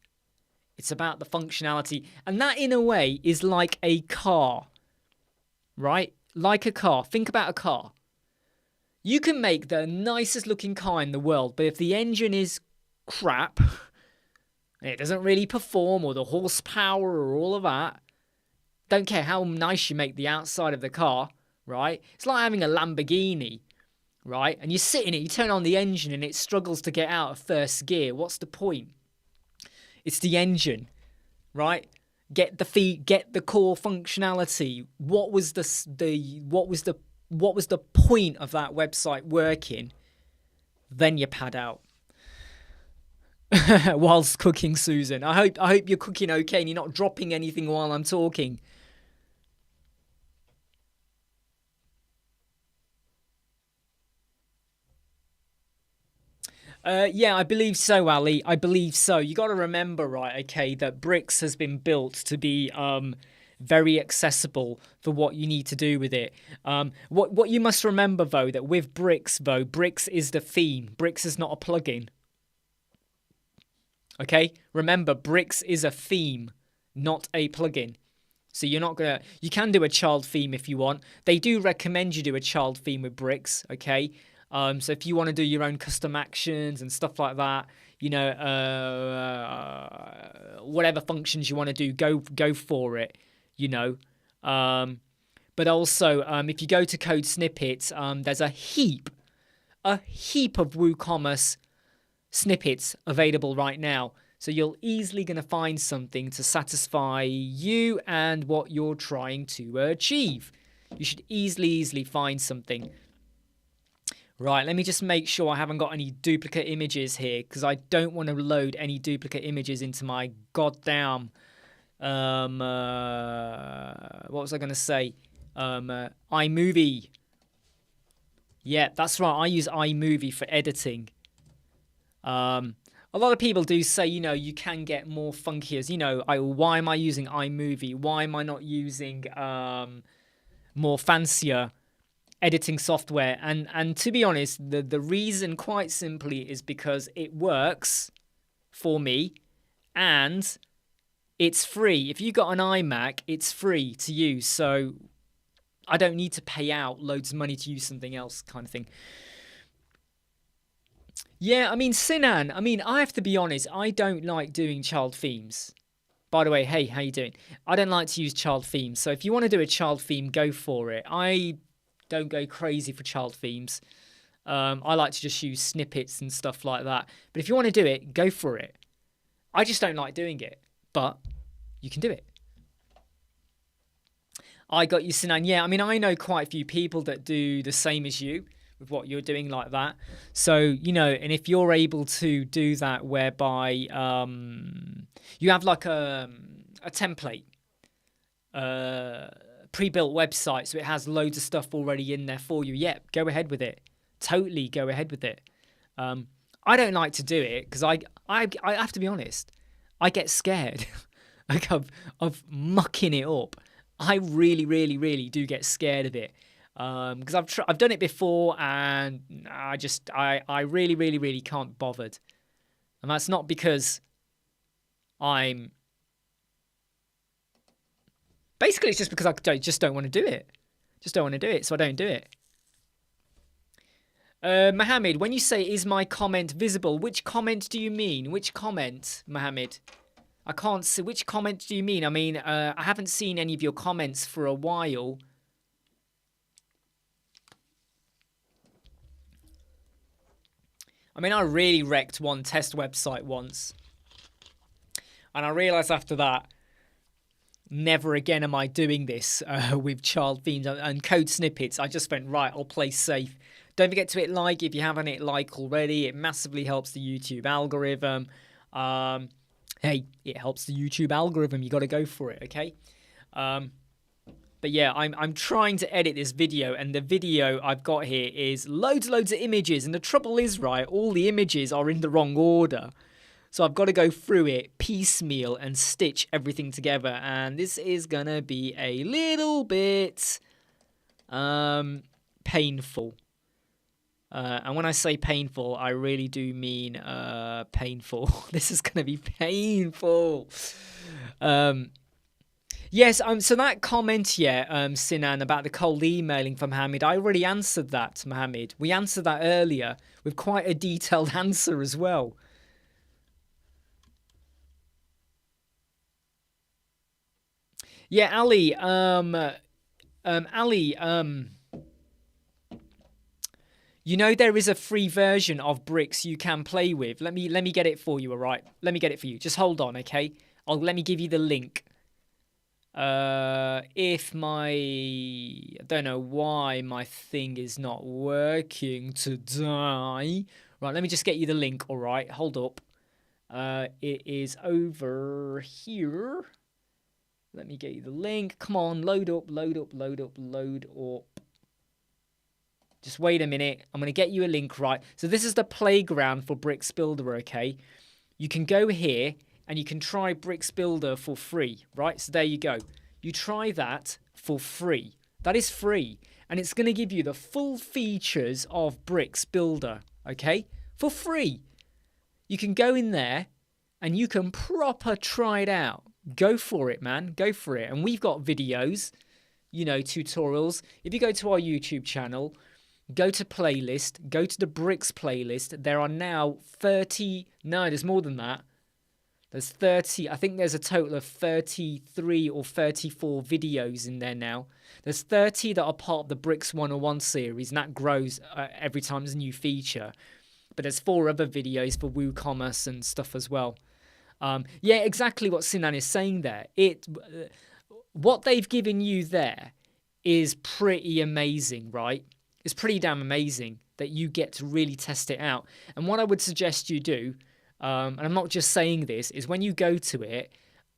It's about the functionality. And that, in a way, is like a car, right? Like a car. Think about a car. You can make the nicest looking car in the world, but if the engine is crap, and it doesn't really perform, or the horsepower or all of that, don't care how nice you make the outside of the car, right? It's like having a Lamborghini, right? And you sit in it, you turn on the engine and it struggles to get out of first gear. What's the point? It's the engine, right? Get the feet, get the core functionality. What was the point of that website working? Then you pad out. Whilst cooking, Susan. I hope you're cooking okay and you're not dropping anything while I'm talking. Yeah, I believe so, Ali. I believe so. You got to remember, right, okay, that Bricks has been built to be very accessible for what you need to do with it. What you must remember, though, that with Bricks, Bricks is the theme. Bricks is not a plugin. Okay? Remember, Bricks is a theme, not a plugin. So you're not going to... You can do a child theme if you want. They do recommend you do a child theme with Bricks, okay? So if you want to do your own custom actions and stuff like that, whatever functions you want to do, go for it. you know. But also, if you go to code snippets, there's a heap of WooCommerce snippets available right now. So you're easily going to find something to satisfy you and what you're trying to achieve. You should easily find something. Right, let me just make sure I haven't got any duplicate images here, because I don't want to load any duplicate images into my goddamn what was I going to say? iMovie. Yeah, that's right. I use iMovie for editing. A lot of people do say, you can get more funkier. Why am I using iMovie? Why am I not using more fancier editing software? And to be honest, the reason quite simply is because it works for me and it's free. If you got an iMac, it's free to use. So I don't need to pay out loads of money to use something else, kind of thing. Yeah, Sinan, I have to be honest, I don't like doing child themes. By the way, hey, how you doing? I don't like to use child themes. So if you want to do a child theme, go for it. I don't go crazy for child themes. I like to just use snippets and stuff like that. But if you want to do it, go for it. I just don't like doing it. But you can do it. I got you, Sinan. Yeah, I know quite a few people that do the same as you with what you're doing like that. So, and if you're able to do that whereby you have like a template, pre-built website, so it has loads of stuff already in there for you, yeah, go ahead with it. Totally go ahead with it. I don't like to do it because I have to be honest, I get scared like of mucking it up. I really do get scared of it. Because I've done it before and I really can't be bothered. And that's not because basically it's just because I just don't want to do it. Just don't want to do it, so I don't do it. Mohammed, when you say, is my comment visible, which comment do you mean? Which comment, Mohammed? I can't see. Which comment do you mean? I haven't seen any of your comments for a while. I really wrecked one test website once. And I realised after that, never again am I doing this with child themes and code snippets. I just went, right, I'll play safe. Don't forget to hit like if you haven't hit like already. It massively helps the YouTube algorithm. Hey, it helps the YouTube algorithm. You got to go for it, okay? But yeah, I'm trying to edit this video, and the video I've got here is loads of images. And the trouble is, right, all the images are in the wrong order. So I've got to go through it piecemeal and stitch everything together. And this is going to be a little bit painful. And when I say painful, I really do mean painful. This is going to be painful. Yes, so that comment, Sinan, about the cold emailing from Mohammed, I already answered that, Mohammed. We answered that earlier with quite a detailed answer as well. Yeah, Ali, there is a free version of Bricks you can play with. Let me get it for you, all right? Let me get it for you. Just hold on, okay? Let me give you the link. I don't know why my thing is not working today. Right, let me just get you the link, all right? Hold up. It is over here. Let me get you the link. Come on, load up. Just wait a minute. I'm going to get you a link, right? So this is the playground for Bricks Builder, okay? You can go here and you can try Bricks Builder for free, right? So there you go. You try that for free. That is free. And it's going to give you the full features of Bricks Builder, okay? For free. You can go in there and you can proper try it out. Go for it, man. Go for it. And we've got videos, tutorials. If you go to our YouTube channel, go to playlist, go to the Bricks playlist. There are now there's more than that. There's 30, I think there's a total of 33 or 34 videos in there now. There's 30 that are part of the Bricks 101 series, and that grows every time there's a new feature. But there's 4 other videos for WooCommerce and stuff as well. Yeah, exactly what Sinan is saying there. What they've given you there is pretty amazing, right? It's pretty damn amazing that you get to really test it out. And what I would suggest you do, and I'm not just saying this, is when you go to it,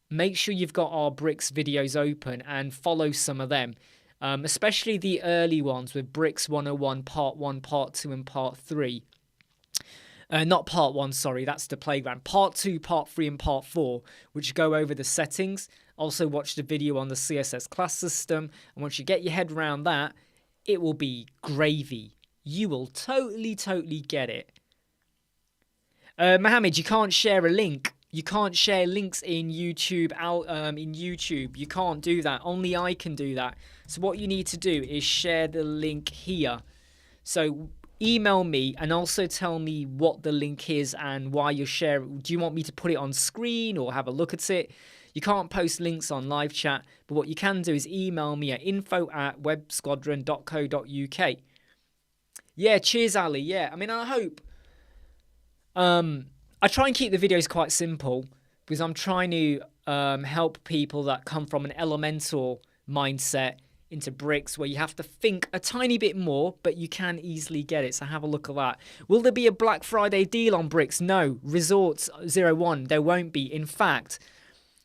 make sure you've got our Bricks videos open and follow some of them, especially the early ones with Bricks 101 Part 1, Part 2 and Part 3. Not Part 1, sorry, that's the playground. Part 2, Part 3 and Part 4, which go over the settings. Also watch the video on the CSS class system, and once you get your head around that, it will be gravy. You will totally get it. Mohammed, you can't share a link. You can't share links in YouTube. You can't do that. Only I can do that. So what you need to do is share the link here. So email me and also tell me what the link is and why you're sharing. Do you want me to put it on screen or have a look at it? You can't post links on live chat, but what you can do is email me at info@websquadron.co.uk. Yeah, cheers, Ali. Yeah, I mean, I hope. I try and keep the videos quite simple because I'm trying to help people that come from an Elementor mindset into Bricks, where you have to think a tiny bit more, but you can easily get it. So have a look at that. Will there be a Black Friday deal on Bricks? No. Resorts 01, there won't be. In fact,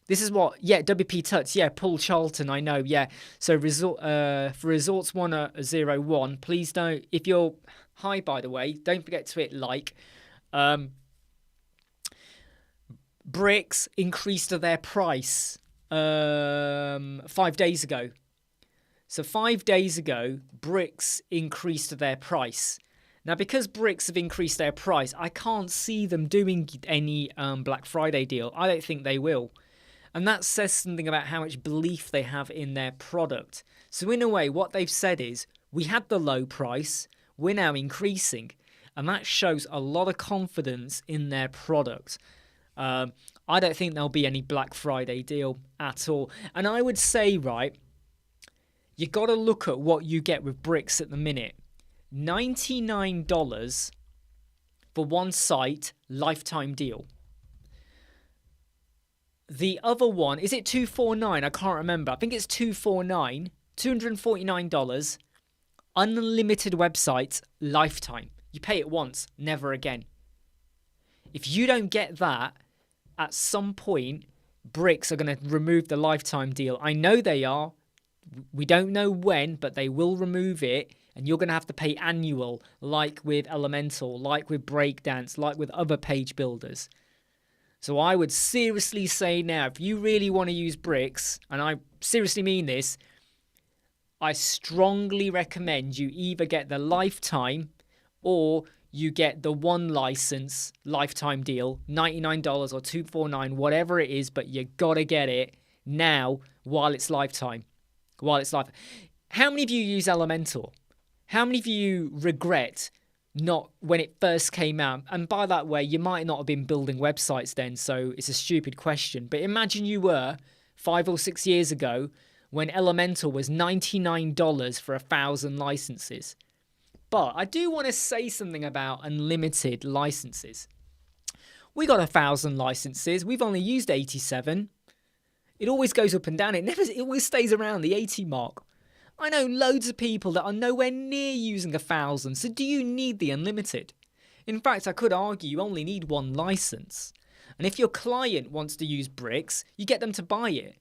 this is what, yeah, WP Tuts, yeah, Paul Charlton, I know, yeah. So for Resorts 101, please don't, if you're, hi by the way, don't forget to hit like. Bricks increased their price 5 days ago. So 5 days ago, Bricks increased their price. Now, because Bricks have increased their price, I can't see them doing any Black Friday deal. I don't think they will. And that says something about how much belief they have in their product. So in a way, what they've said is, we had the low price, we're now increasing. And that shows a lot of confidence in their product. I don't think there'll be any Black Friday deal at all. And I would say, right, you got to look at what you get with Bricks at the minute. $99 for one site, lifetime deal. The other one, is it $249? I can't remember. I think it's $249, $249, unlimited websites, lifetime. You pay it once, never again. If you don't get that, at some point, Bricks are going to remove the lifetime deal. I know they are. We don't know when, but they will remove it, and you're going to have to pay annual, like with Elementor, like with Breakdance, like with other page builders. So I would seriously say now, if you really want to use Bricks, and I seriously mean this, I strongly recommend you either get the lifetime or you get the one license lifetime deal, $99 or $249, whatever it is, but you got to get it now while it's lifetime. How many of you use Elementor? How many of you regret not when it first came out? And by that way, you might not have been building websites then, so it's a stupid question. But imagine you were 5 or 6 years ago when Elementor was $99 for 1,000 licenses. But I do want to say something about unlimited licenses. We got 1,000 licenses. We've only used 87. It always goes up and down. It always stays around the 80 mark. I know loads of people that are nowhere near using 1,000. So do you need the unlimited? In fact, I could argue you only need one license. And if your client wants to use Bricks, you get them to buy it.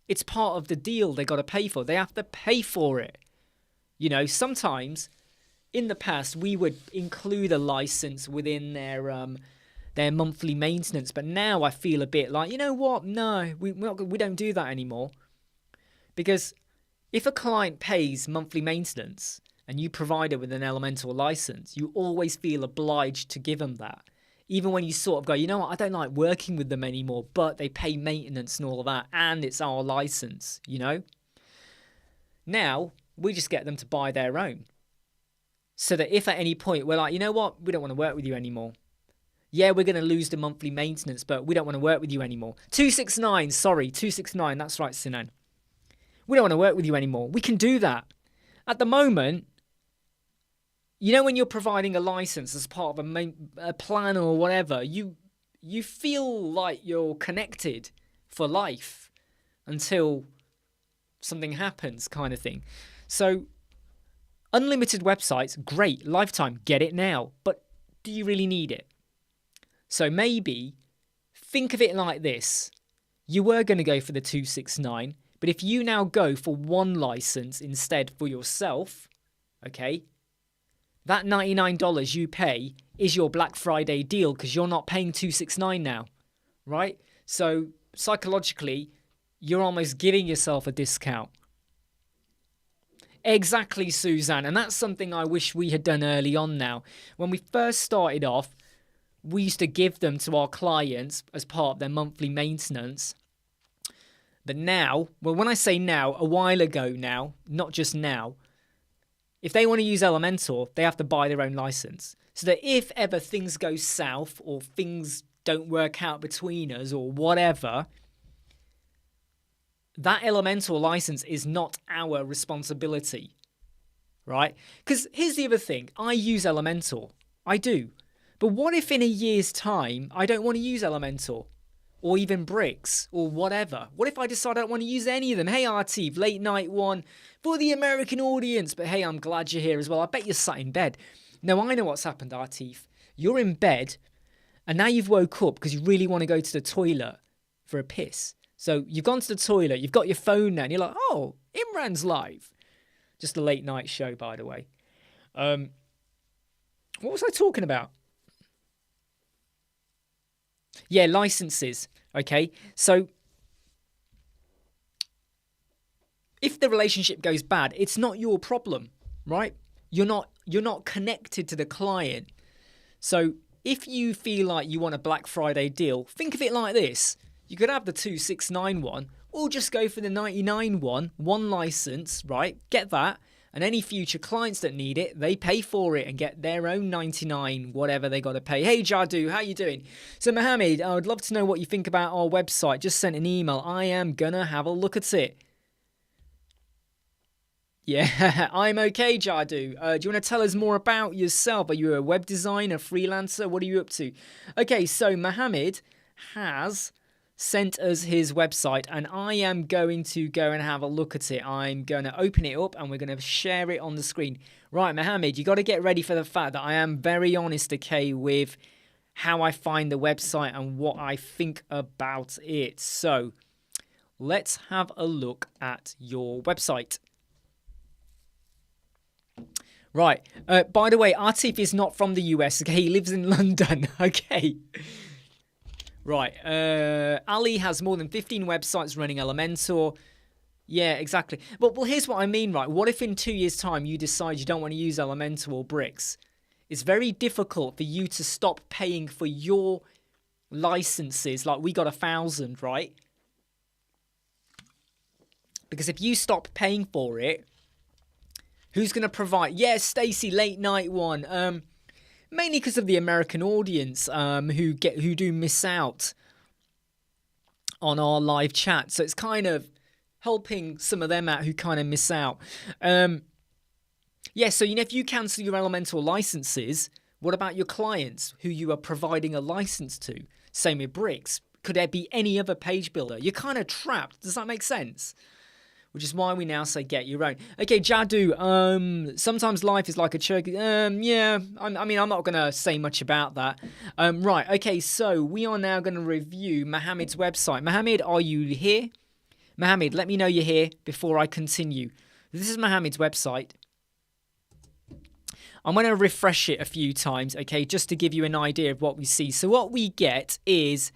It's part of the deal they got to pay for. They have to pay for it. You know, sometimes in the past we would include a license within their monthly maintenance, but now I feel a bit like, you know what? No, we don't do that anymore. Because if a client pays monthly maintenance and you provide it with an Elementor license, you always feel obliged to give them that. Even when you sort of go, you know what, I don't like working with them anymore, but they pay maintenance and all of that, and it's our license, you know? Now, we just get them to buy their own. So that if at any point we're like, you know what, we don't want to work with you anymore. Yeah, we're going to lose the monthly maintenance, but we don't want to work with you anymore. 269, sorry, 269, that's right, Sinan. We don't want to work with you anymore. We can do that. At the moment, you know, when you're providing a license as part of a plan or whatever, you feel like you're connected for life until something happens, kind of thing. So unlimited websites, great, lifetime, get it now. But do you really need it? So maybe think of it like this. You were going to go for the 269, but if you now go for one license instead for yourself, okay, that $99 you pay is your Black Friday deal because you're not paying 269 now, right? So psychologically, you're almost giving yourself a discount. Exactly, Suzanne. And that's something I wish we had done early on now. When we first started off, we used to give them to our clients as part of their monthly maintenance. But now, well, when I say now, a while ago now, not just now, if they want to use Elementor, they have to buy their own license. So that if ever things go south or things don't work out between us or whatever, that Elementor license is not our responsibility, right? Because here's the other thing. I use Elementor. I do. But what if in a year's time, I don't want to use Elementor or even Bricks or whatever? What if I decide I don't want to use any of them? Hey, Artif, late night one for the American audience. But hey, I'm glad you're here as well. I bet you're sat in bed. No, I know what's happened, Artif. You're in bed and now you've woke up because you really want to go to the toilet for a piss. So you've gone to the toilet, you've got your phone now, and you're like, oh, Imran's live. Just a late night show, by the way. What was I talking about? Yeah, licenses. Okay, so if the relationship goes bad, it's not your problem, right? You're not connected to the client. So if you feel like you want a Black Friday deal, think of it like this. You could have the 269 one or just go for the 99 one license, right? Get that. And any future clients that need it, they pay for it and get their own 99, whatever they got to pay. Hey, Jadu, how you doing? So, Mohammed, I would love to know what you think about our website. Just sent an email. I am going to have a look at it. Yeah, I'm okay, Jadu. Do you want to tell us more about yourself? Are you a web designer, freelancer? What are you up to? Okay, so Mohammed has sent us his website and I am going to go and have a look at it. I'm going to open it up and we're going to share it on the screen. Right, Mohammed, you got to get ready for the fact that I am very honest, okay, with how I find the website and what I think about it. So let's have a look at your website. Right, by the way, Artif is not from the US, okay, he lives in London, okay. Right, Ali has more than 15 websites running Elementor. Yeah, exactly. But well, here's what I mean, right? What if in 2 years' time you decide you don't want to use Elementor or Bricks? It's very difficult for you to stop paying for your licenses. Like we got 1,000, right? Because if you stop paying for it, who's going to provide? Yeah, Stacy, late night one. Mainly because of the American audience who do miss out on our live chat. So it's kind of helping some of them out who kind of miss out. Yeah, so if you cancel your Elementor licenses, what about your clients who you are providing a license to? Same with Bricks. Could there be any other page builder? You're kind of trapped. Does that make sense? Which is why we now say get your own. Okay, Jadu, sometimes life is like a turkey. Yeah, I mean, I'm not going to say much about that. Right, okay, so we are now going to review Mohammed's website. Mohammed, are you here? Mohammed, let me know you're here before I continue. This is Mohammed's website. I'm going to refresh it a few times, okay, just to give you an idea of what we see. So what we get is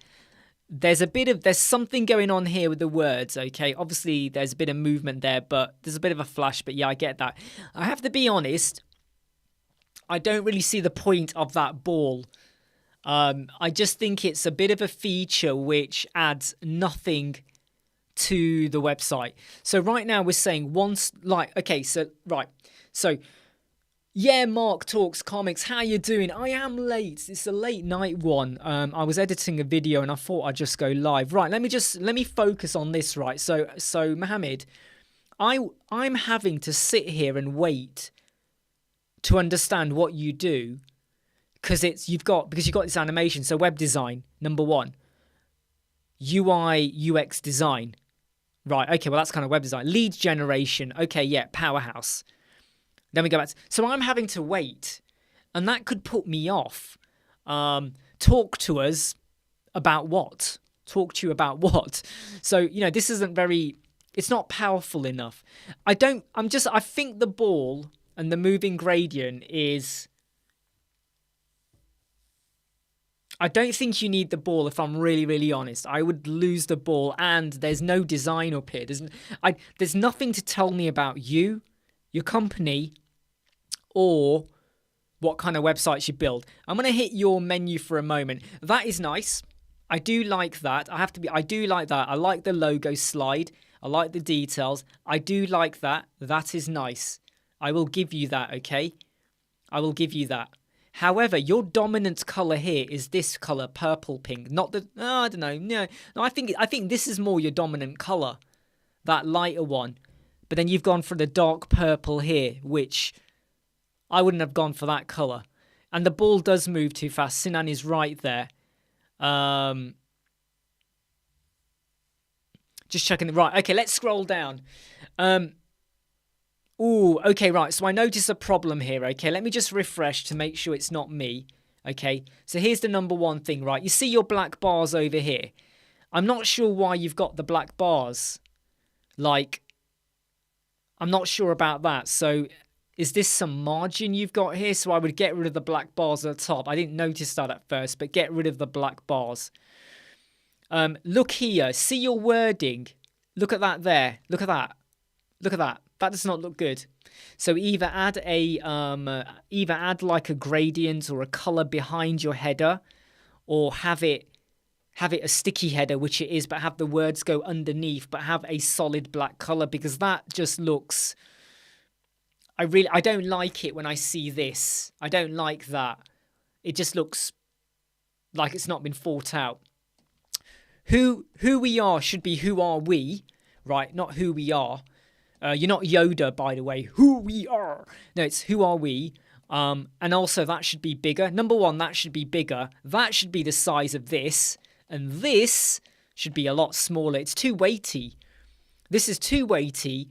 there's something going on here with the words, okay? Obviously, there's a bit of movement there, but there's a bit of a flash, but yeah, I get that. I have to be honest, I don't really see the point of that ball. I just think it's a bit of a feature which adds nothing to the website. So right now we're saying once, like, okay, so, right. So Yeah, Mark Talks Comics. How you doing? I am late. It's a late night one. I was editing a video and I thought I'd just go live. Right, let me focus on this. Right, so Mohammed, I'm having to sit here and wait to understand what you do because you've got this animation. So web design, number one, UI UX design. Right, okay, well that's kind of web design. Lead generation. Okay, yeah, powerhouse. Then we go back. So I'm having to wait, and that could put me off. Talk to us about what? Talk to you about what? So, this isn't very, it's not powerful enough. I think the ball and the moving gradient is, I don't think you need the ball if I'm really, really honest. I would lose the ball, and there's no design up here. There's nothing to tell me about you, your company, or what kind of websites you build. I'm going to hit your menu for a moment. That is nice. I do like that. I do like that. I like the logo slide. I like the details. I do like that. That is nice. I will give you that, okay? I will give you that. However, your dominant color here is this color, purple pink. Not the, I don't know. No, I think this is more your dominant color, that lighter one. But then you've gone for the dark purple here, which I wouldn't have gone for that colour. And the ball does move too fast. Sinan is right there. Just checking. Right, okay, let's scroll down. Okay, right. So I notice a problem here, okay? Let me just refresh to make sure it's not me, okay? So here's the number one thing, right? You see your black bars over here. I'm not sure why you've got the black bars. Like, I'm not sure about that. So is this some margin you've got here? So I would get rid of the black bars at the top. I didn't notice that at first, but get rid of the black bars. Look here. See your wording. Look at that there. Look at that. Look at that. That does not look good. So either add like a gradient or a color behind your header, or have it a sticky header, which it is, but have the words go underneath, but have a solid black color, because that just looks, I don't like it when I see this. I don't like that. It just looks like it's not been thought out. Who we are should be who are we, right? Not who we are. You're not Yoda, by the way. Who we are. No, it's who are we. And also that should be bigger. Number one, that should be bigger. That should be the size of this. And this should be a lot smaller. It's too weighty. This is too weighty.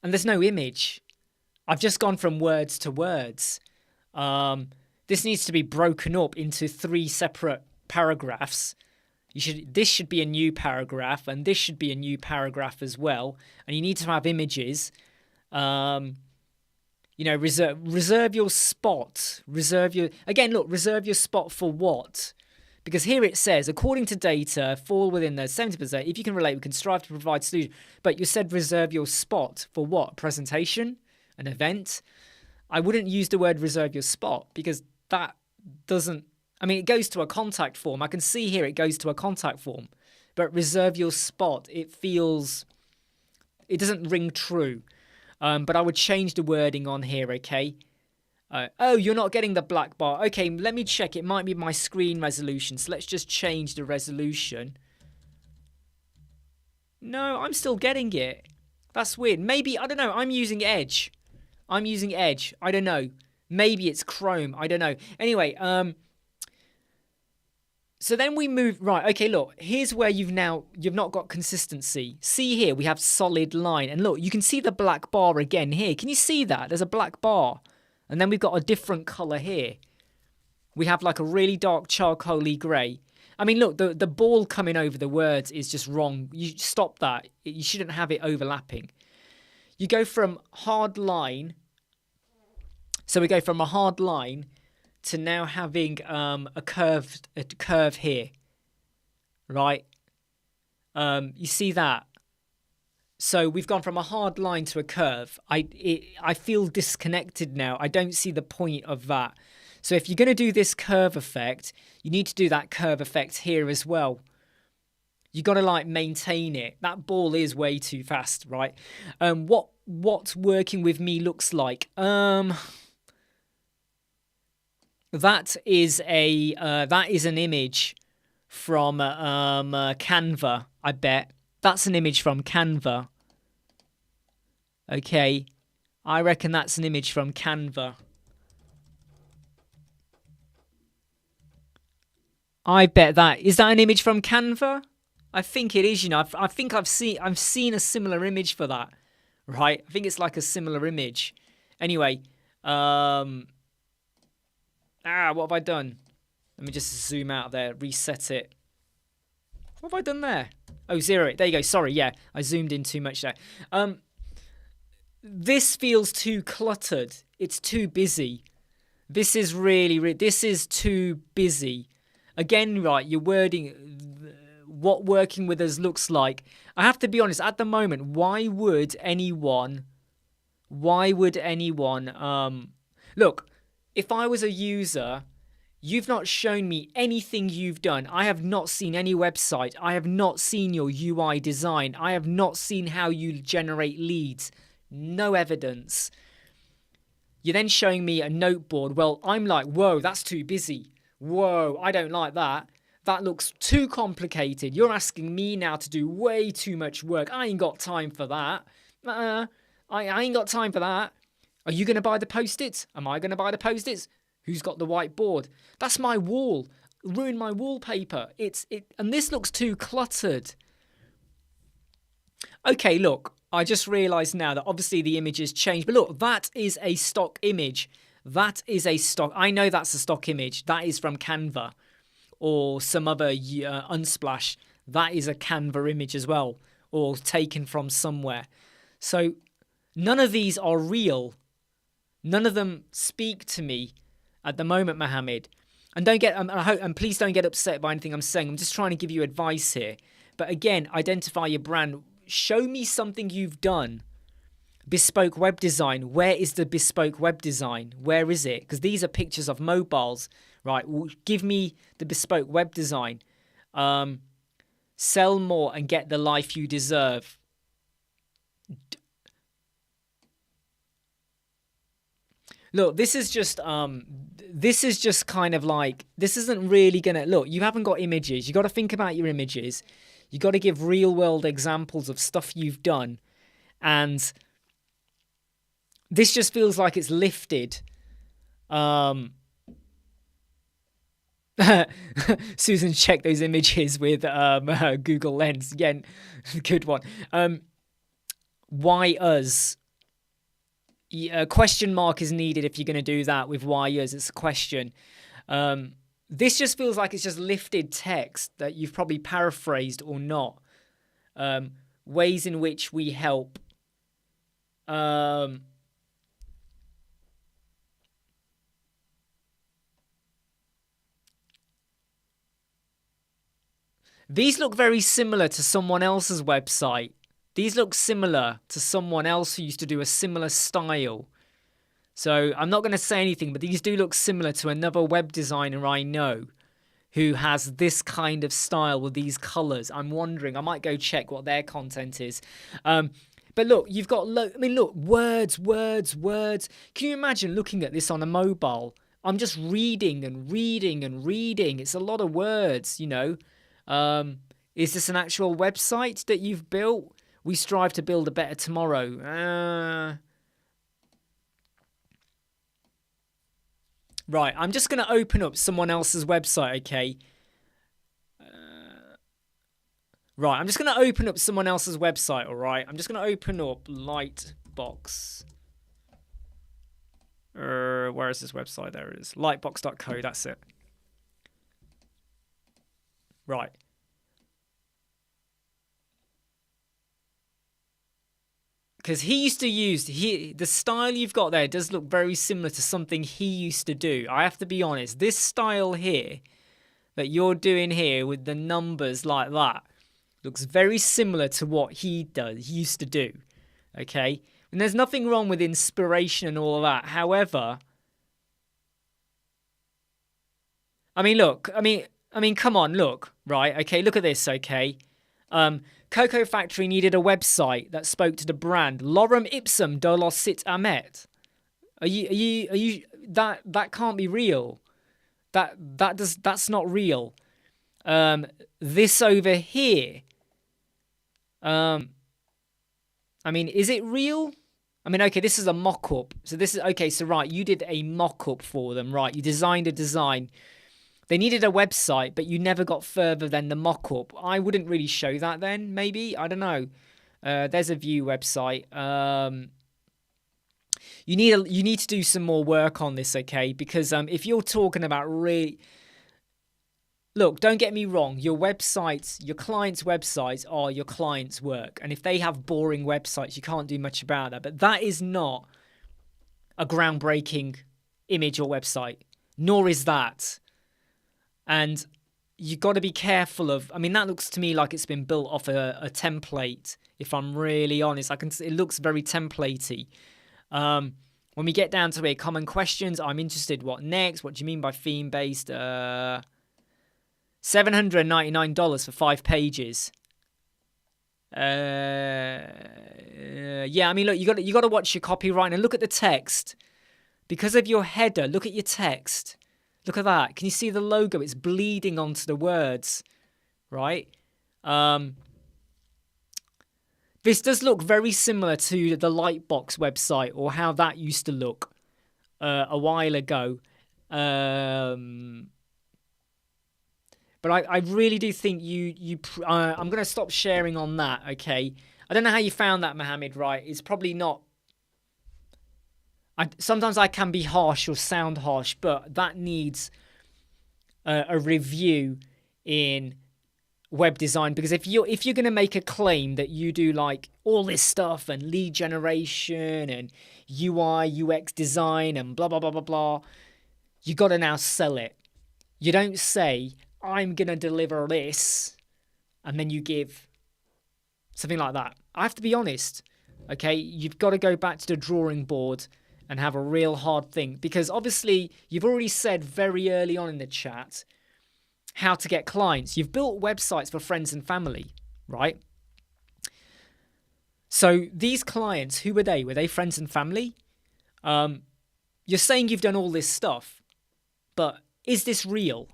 And there's no image. I've just gone from words to words. This needs to be broken up into 3 separate paragraphs. This should be a new paragraph, and this should be a new paragraph as well. And you need to have images. Reserve your spot. Reserve your spot for what? Because here it says, according to data, fall within the 70%. If you can relate, we can strive to provide solutions. But you said reserve your spot for what? A presentation? An event? I wouldn't use the word reserve your spot, because that doesn't, it goes to a contact form. I can see here it goes to a contact form. But reserve your spot, it doesn't ring true. But I would change the wording on here, okay? You're not getting the black bar. Okay, let me check. It might be my screen resolution. So let's just change the resolution. No, I'm still getting it. That's weird. Maybe, I don't know, I'm using Edge. I don't know. Maybe it's Chrome. I don't know. Anyway, so then we move, right, okay, look, here's where you've not got consistency. See here, we have solid line. And look, you can see the black bar again here. Can you see that? There's a black bar. And then we've got a different color here. We have like a really dark charcoaly grey. Look, the ball coming over the words is just wrong. You stop that. You shouldn't have it overlapping. You go from hard line. So we go from a hard line to now having a curve here, right? You see that? So we've gone from a hard line to a curve. I feel disconnected now. I don't see the point of that. So if you're going to do this curve effect, you need to do that curve effect here as well. You got to maintain it. That ball is way too fast, right? What working with me looks like. That is an image from Canva, I bet. That's an image from Canva. Okay. I reckon that's an image from Canva. I bet that. Is that an image from Canva? I think it is, you know. I think I've seen a similar image for that. Right? I think it's like a similar image. Anyway, what have I done? Let me just zoom out there, reset it. What have I done there? Oh, 0. There you go. Sorry, yeah. I zoomed in too much there. This feels too cluttered. It's too busy. This is this is too busy. Again, right, you're wording what working with us looks like. I have to be honest, at the moment, why would anyone look, if I was a user, you've not shown me anything you've done. I have not seen any website. I have not seen your UI design. I have not seen how you generate leads. No evidence. You're then showing me a noteboard. Well, I'm like, whoa, that's too busy. Whoa, I don't like that. That looks too complicated. You're asking me now to do way too much work. I ain't got time for that. I ain't got time for that. Are you going to buy the Post-its? Am I going to buy the Post-its? Who's got the whiteboard? That's my wall. Ruin my wallpaper. And this looks too cluttered. Okay, look. I just realised now that obviously the image has changed. But look, that is a stock image. That is a stock. I know that's a stock image. That is from Canva or some other Unsplash. That is a Canva image as well, or taken from somewhere. So none of these are real. None of them speak to me at the moment, Mohammed. And please don't get upset by anything I'm saying. I'm just trying to give you advice here. But again, identify your brand. Show me something you've done. Bespoke web design. Where is the bespoke web design? Where is it? Because these are pictures of mobiles, right? Give me the bespoke web design. Sell more and get the life you deserve. Look, this is just kind of like, this isn't really gonna look. You haven't got images. You got to think about your images. You got to give real world examples of stuff you've done, and this just feels like it's lifted. Susan, check those images with Google Lens. Again, good one. Why us? A question mark is needed if you're going to do that with why us. It's a question. This just feels like it's just lifted text that you've probably paraphrased or not. Ways in which we help. These look very similar to someone else's website. These look similar to someone else who used to do a similar style. So I'm not going to say anything, but these do look similar to another web designer I know who has this kind of style with these colors. I'm wondering, I might go check what their content is. But look, you've got, look, words. Can you imagine looking at this on a mobile? I'm just reading and reading and reading. It's a lot of words, you know. Is this an actual website that you've built? We strive to build a better tomorrow. Right, I'm just going to open up someone else's website, okay? Right, I'm just going to open up someone else's website, all right? I'm just going to open up Lightbox. Where is this website? There it is. Lightbox.co, that's it. Right. Because he used to use, the style you've got there does look very similar to something he used to do. I have to be honest. This style here that you're doing here with the numbers like that looks very similar to what he used to do. Okay? And there's nothing wrong with inspiration and all of that. However, I mean, look. I mean, come on, look. Right? Okay, look at this, okay? Cocoa Factory needed a website that spoke to the brand. Lorem ipsum dolos sit amet. Are you that can't be real. That's not real. This over here, I mean, is it real? I mean, okay, this is a mock-up. So this is, okay, so right, you did a mock-up for them, right? You designed a design. They needed a website, but you never got further than the mock-up. I wouldn't really show that then, maybe. I don't know. There's a Vue website. You need to do some more work on this, okay? Because if you're talking about really... Look, don't get me wrong. Your websites, your clients' websites are your clients' work. And if they have boring websites, you can't do much about that. But that is not a groundbreaking image or website. Nor is that. And you got to be careful of... I mean, that looks to me like it's been built off a template. If I'm really honest, it looks very templatey. When we get down to it, common questions, I'm interested. What next? What do you mean by theme-based? $799 for 5 pages. Yeah, I mean, look, you got to watch your copyright and look at the text. Because of your header, look at your text. Look at that. Can you see the logo? It's bleeding onto the words, right? This does look very similar to the Lightbox website or how that used to look a while ago. But I really do think I'm going to stop sharing on that, okay? I don't know how you found that, Mohammed, right? It's probably not... Sometimes I can be harsh or sound harsh, but that needs a review in web design. Because if you're going to make a claim that you do like all this stuff and lead generation and UI, UX design and blah, blah, blah, blah, blah, you got to now sell it. You don't say... I'm going to deliver this, and then you give something like that. I have to be honest, okay? You've got to go back to the drawing board and have a real hard think, because obviously you've already said very early on in the chat how to get clients. You've built websites for friends and family, right? So these clients, who were they? Were they friends and family? You're saying you've done all this stuff, but is this real?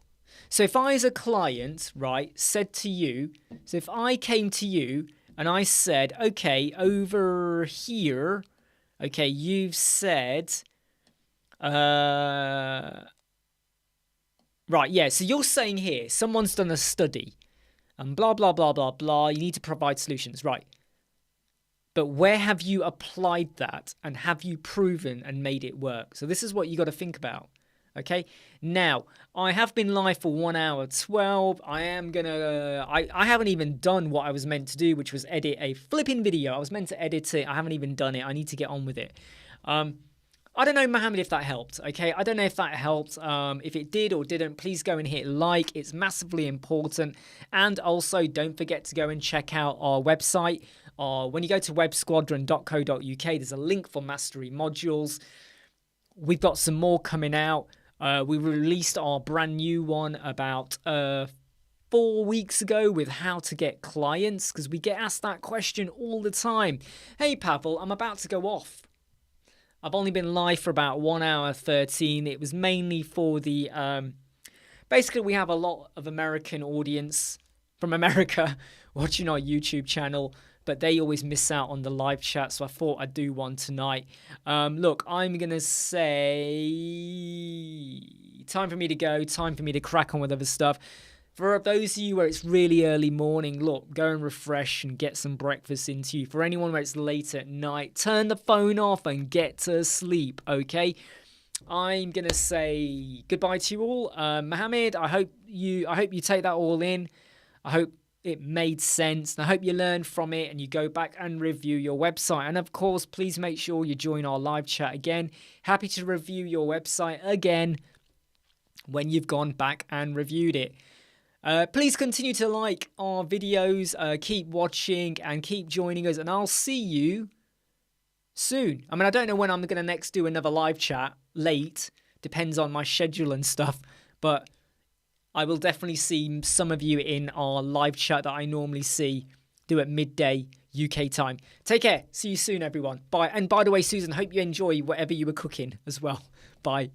So if I as a client, right, said to you, so if I came to you and I said, okay, over here, okay, you've said, right, yeah, so you're saying here, someone's done a study and blah, blah, blah, blah, blah, you need to provide solutions, right? But where have you applied that and have you proven and made it work? So this is what you got to think about. Okay, now I have been live for 1 hour 12. I haven't even done what I was meant to do, which was edit a flipping video. I was meant to edit it. I haven't even done it. I need to get on with it. I don't know, Mohammed, if that helped. Okay, I don't know if that helped. If it did or didn't, please go and hit like. It's massively important. And also, don't forget to go and check out our website. When you go to websquadron.co.uk, there's a link for mastery modules. We've got some more coming out. We released our brand new one about 4 weeks ago with how to get clients, because we get asked that question all the time. Hey, Pavel, I'm about to go off. I've only been live for about 1 hour 13. It was mainly for the... basically, we have a lot of American audience from America watching our YouTube channel, but they always miss out on the live chat, so I thought I'd do one tonight. Look, I'm going to say time for me to go, time for me to crack on with other stuff. For those of you where it's really early morning, look, go and refresh and get some breakfast into you. For anyone where it's late at night, turn the phone off and get to sleep, okay? I'm going to say goodbye to you all. Mohammed, I hope you take that all in. I hope it made sense, and I hope you learn from it and you go back and review your website. And of course, please make sure you join our live chat again. Happy to review your website again when you've gone back and reviewed it. Please continue to like our videos, keep watching and keep joining us, and I'll see you soon. I mean, I don't know when I'm going to next do another live chat. Late, depends on my schedule and stuff, but I will definitely see some of you in our live chat that I normally do at midday UK time. Take care. See you soon, everyone. Bye. And by the way, Susan, hope you enjoy whatever you were cooking as well. Bye.